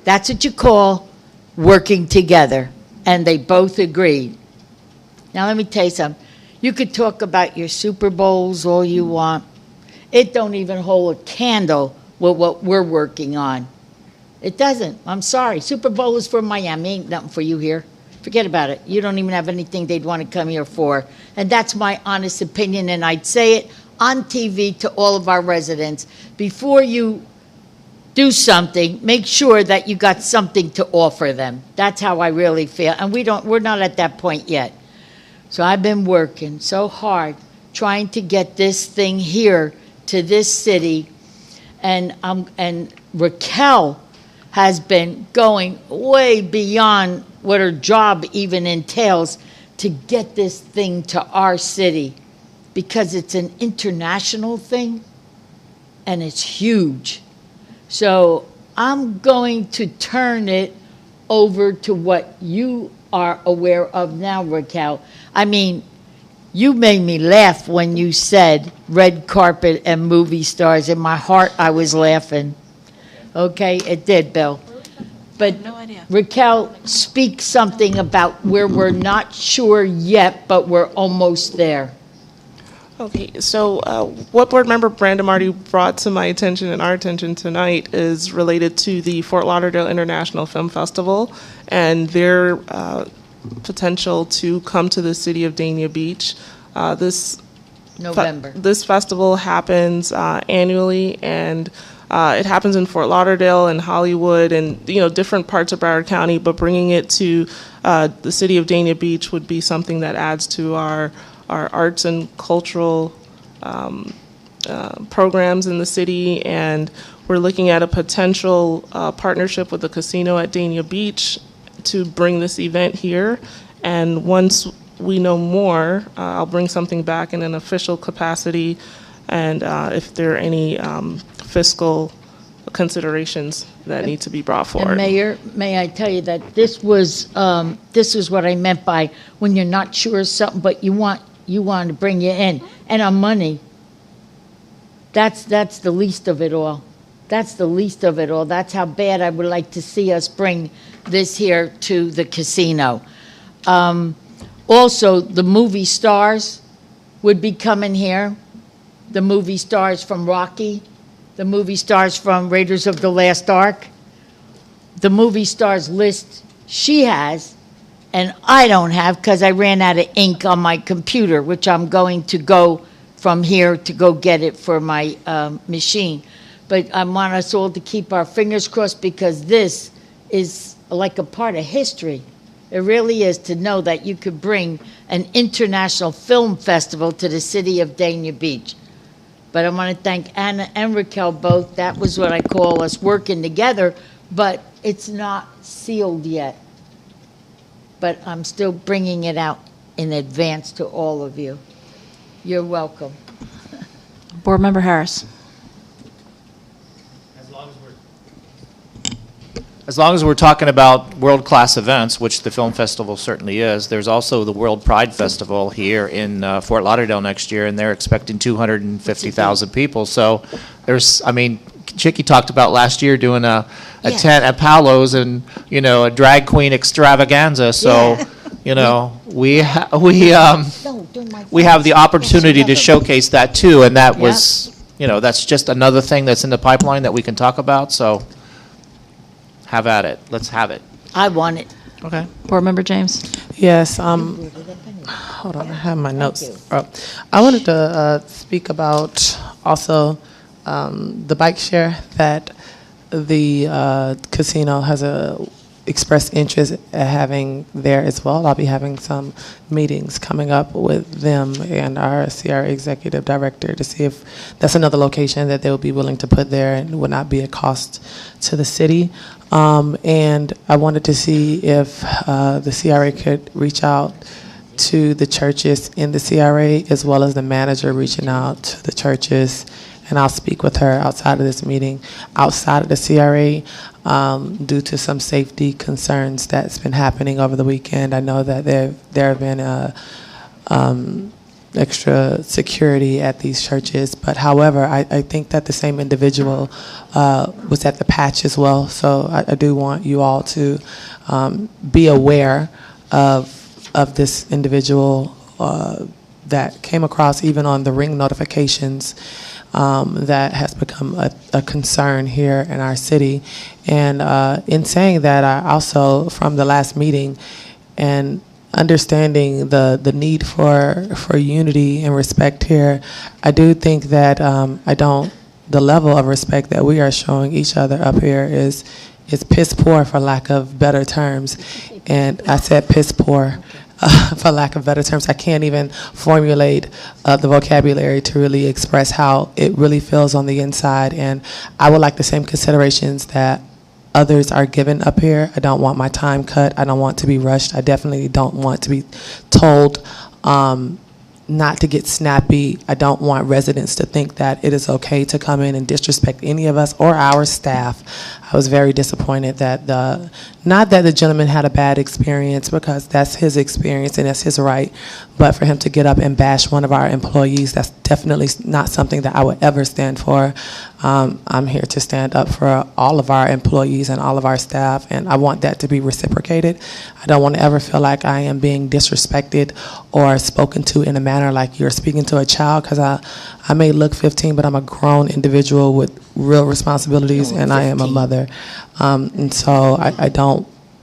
Speaker 6: That's what you call working together. And they both agreed. Now, let me tell you something. You could talk about your Super Bowls all you want. It don't even hold a candle with what we're working on. It doesn't. I'm sorry. Super Bowl is for Miami. Ain't nothing for you here. Forget about it. You don't even have anything they'd want to come here for. And that's my honest opinion, and I'd say it on TV to all of our residents. Before you do something, make sure that you got something to offer them. That's how I really feel. And we're not at that point yet. So I've been working so hard trying to get this thing here to this city. And Raquel has been going way beyond what her job even entails to get this thing to our city, because it's an international thing and it's huge. So I'm going to turn it over to what you are aware of now, Raquel. I mean, you made me laugh when you said red carpet and movie stars. In my heart, I was laughing. Okay, it did, Bill. But
Speaker 1: No idea.
Speaker 6: Raquel, speak something about where we're not sure yet, but we're almost there.
Speaker 5: Okay, so what Board Member Brandon Marty brought to my attention and our attention tonight is related to the Fort Lauderdale International Film Festival and their potential to come to the city of Dania Beach. This festival happens annually, and it happens in Fort Lauderdale and Hollywood and different parts of Broward County, but bringing it to the city of Dania Beach would be something that adds to our arts and cultural programs in the city, and we're looking at a potential partnership with the casino at Dania Beach to bring this event here. And once we know more, I'll bring something back in an official capacity, and if there are any fiscal considerations that need to be brought forward.
Speaker 6: And Mayor, may I tell you that this was what I meant by when you're not sure of something, but you want to bring you in. And on money, that's the least of it all. That's the least of it all. That's how bad I would like to see us bring this here to the casino. Also, the movie stars would be coming here. The movie stars from Rocky, the movie stars from Raiders of the Lost Ark. The movie stars list she has and I don't have, because I ran out of ink on my computer, which I'm going to go from here to go get it for my machine. But I want us all to keep our fingers crossed, because this is like a part of history. It really is, to know that you could bring an international film festival to the city of Dania Beach. But I want to thank Anna and Raquel both. That was what I call us working together, but it's not sealed yet. But I'm still bringing it out in advance to all of you. You're welcome.
Speaker 1: Board Member Harris.
Speaker 7: As long as we're talking about world-class events, which the film festival certainly is, there's also the World Pride Festival here in Fort Lauderdale next year, and they're expecting 250,000 people. So there's, I mean, Chicky talked about last year doing a
Speaker 6: Yes.
Speaker 7: tent at Paolo's and, you know, a drag queen extravaganza. So,
Speaker 6: Yeah.
Speaker 7: you know, we have
Speaker 6: have
Speaker 7: the opportunity to showcase that too, and that was, you know, that's just another thing that's in the pipeline that we can talk about. So have at it. Let's have it.
Speaker 6: I want it.
Speaker 3: Okay.
Speaker 1: Board Member James.
Speaker 3: Yes, hold on, I have my notes. I wanted to speak about also the bike share that the casino has expressed interest at having there as well. I'll be having some meetings coming up with them and our CRA executive director to see if that's another location that they will be willing to put there and would not be a cost to the city. And I wanted to see if the CRA could reach out to the churches in the CRA, as well as the manager reaching out to the churches. And I'll speak with her outside of this meeting, outside of the CRA, due to some safety concerns that's been happening over the weekend. I know that there have been extra security at these churches, but however, I think that the same individual was at the patch as well. So I do want you all to be aware of this individual that came across even on the ring notifications. That has become a concern here in our city. And in saying that, I also, from the last meeting, and understanding the need for unity and respect here, I do think that the level of respect that we are showing each other up here is piss poor, for lack of better terms. And I said piss poor. For lack of better terms, I can't even formulate the vocabulary to really express how it really feels on the inside. And I would like the same considerations that others are given up here. I don't want my time cut. I don't want to be rushed. I definitely don't want to be told not to get snappy. I don't want residents to think that it is okay to come in and disrespect any of us or our staff. I was very disappointed that not that the gentleman had a bad experience, because that's his experience and that's his right, but for him to get up and bash one of our employees, that's definitely not something that I would ever stand for. I'm here to stand up for all of our employees and all of our staff, and I want that to be reciprocated. I don't want to ever feel like I am being disrespected or spoken to in a manner like you're speaking to a child, because I may look 15, but I'm a grown individual with real responsibilities, and I am a mother. And so I don't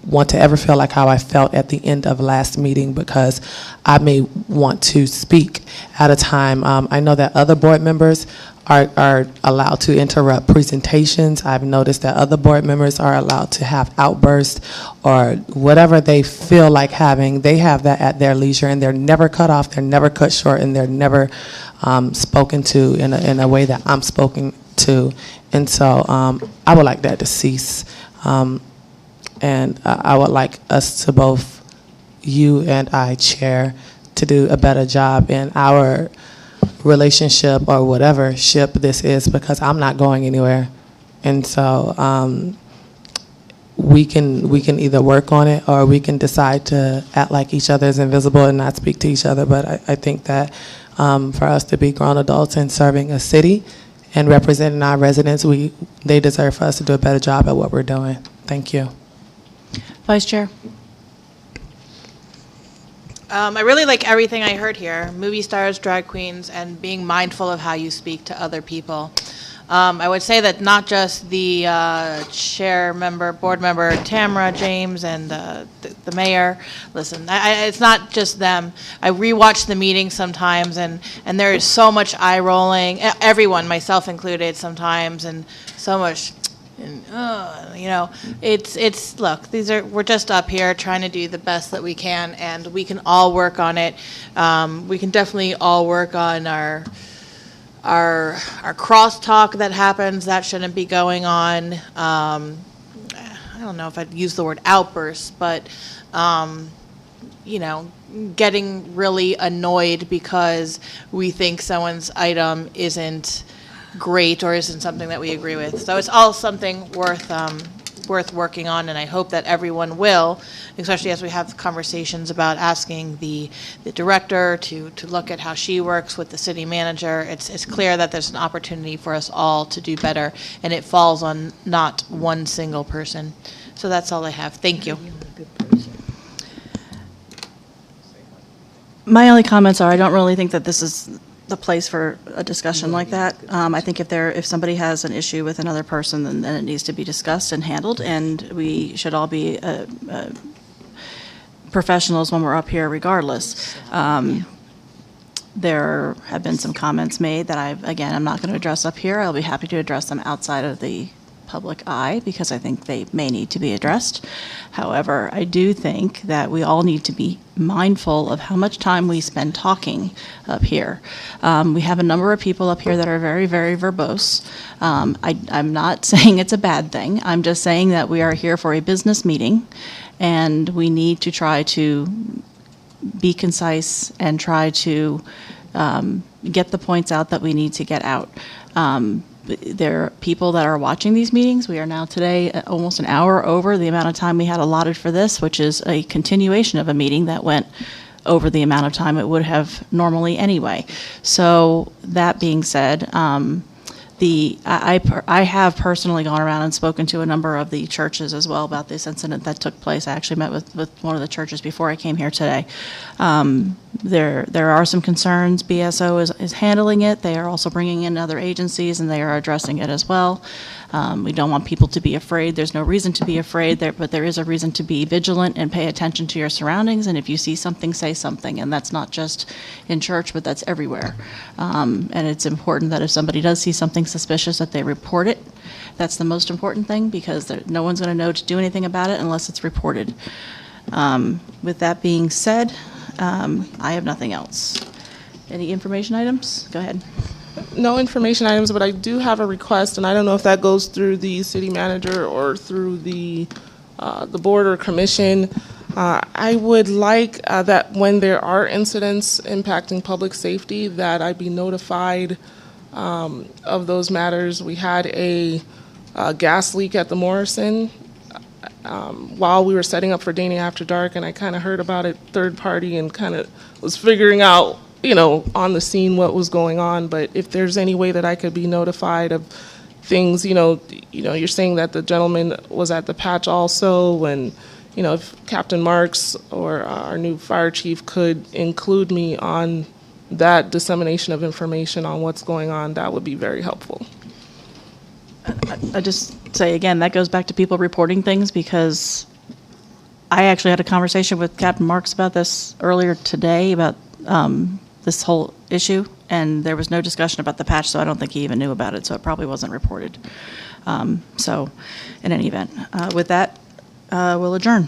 Speaker 3: want to ever feel like how I felt at the end of last meeting, because I may want to speak at a time. I know that other board members are allowed to interrupt presentations. I've noticed that other board members are allowed to have outbursts or whatever they feel like having. They have that at their leisure, and they're never cut off, they're never cut short, and they're never spoken to in a way that I'm spoken to. And so I would like that to cease. And I would like us to both, you and I, Chair, to do a better job in our relationship, or whatever ship this is, because I'm not going anywhere. And so we can either work on it, or we can decide to act like each other is invisible and not speak to each other. But I think that for us to be grown adults and serving a city and representing our residents, they deserve for us to do a better job at what we're doing. Thank you.
Speaker 1: Vice Chair.
Speaker 8: I really like everything I heard here, movie stars, drag queens, and being mindful of how you speak to other people. I would say that not just the board member Tamara James and the mayor. Listen, it's not just them. I rewatch the meetings sometimes, and there is so much eye rolling. Everyone, myself included, sometimes, and so much. And it's look. We're just up here trying to do the best that we can, and we can all work on it. We can definitely all work on our crosstalk that happens. That shouldn't be going on. I don't know if I'd use the word outbursts, but getting really annoyed because we think someone's item isn't great or isn't something that we agree with. So it's all something worth working on, and I hope that everyone will, especially as we have conversations about asking the director to look at how she works with the city manager. It's clear that there's an opportunity for us all to do better, and it falls on not one single person. So that's all I have. Thank you.
Speaker 1: My only comments are, I don't really think that this is the place for a discussion like that. I think if somebody has an issue with another person, then it needs to be discussed and handled, and we should all be professionals when we're up here regardless. There have been some comments made that I'm not going to address up here. I'll be happy to address them outside of the public eye because I think they may need to be addressed. However, I do think that we all need to be mindful of how much time we spend talking up here. We have a number of people up here that are very, very verbose. I'm not saying it's a bad thing. I'm just saying that we are here for a business meeting, and we need to try to be concise and try to get the points out that we need to get out. There are people that are watching these meetings. We are now today almost an hour over the amount of time we had allotted for this, which is a continuation of a meeting that went over the amount of time it would have normally anyway. So that being said, I have personally gone around and spoken to a number of the churches as well about this incident that took place. I actually met with one of the churches before I came here today. There are some concerns. BSO is handling it. They are also bringing in other agencies, and they are addressing it as well. We don't want people to be afraid. There's no reason to be afraid, but there is a reason to be vigilant and pay attention to your surroundings. And if you see something, say something. And that's not just in church, but that's everywhere. And it's important that if somebody does see something suspicious, that they report it. That's the most important thing, because no one's going to know to do anything about it unless it's reported. With that being said, I have nothing else. Any information items? Go ahead.
Speaker 5: No information items, but I do have a request, and I don't know if that goes through the city manager or through the board or commission. I would like that when there are incidents impacting public safety, that I be notified of those matters. We had a gas leak at the Morrison while we were setting up for Dania After Dark, and I kind of heard about it third party and kind of was figuring out, on the scene what was going on. But if there's any way that I could be notified of things, you're saying that the gentleman was at the patch also, and if Captain Marks or our new fire chief could include me on that dissemination of information on what's going on, that would be very helpful.
Speaker 1: I just say again, that goes back to people reporting things, because I actually had a conversation with Captain Marks about this earlier today about this whole issue, and there was no discussion about the patch, so I don't think he even knew about it, so it probably wasn't reported. So in any event, with that, we'll adjourn.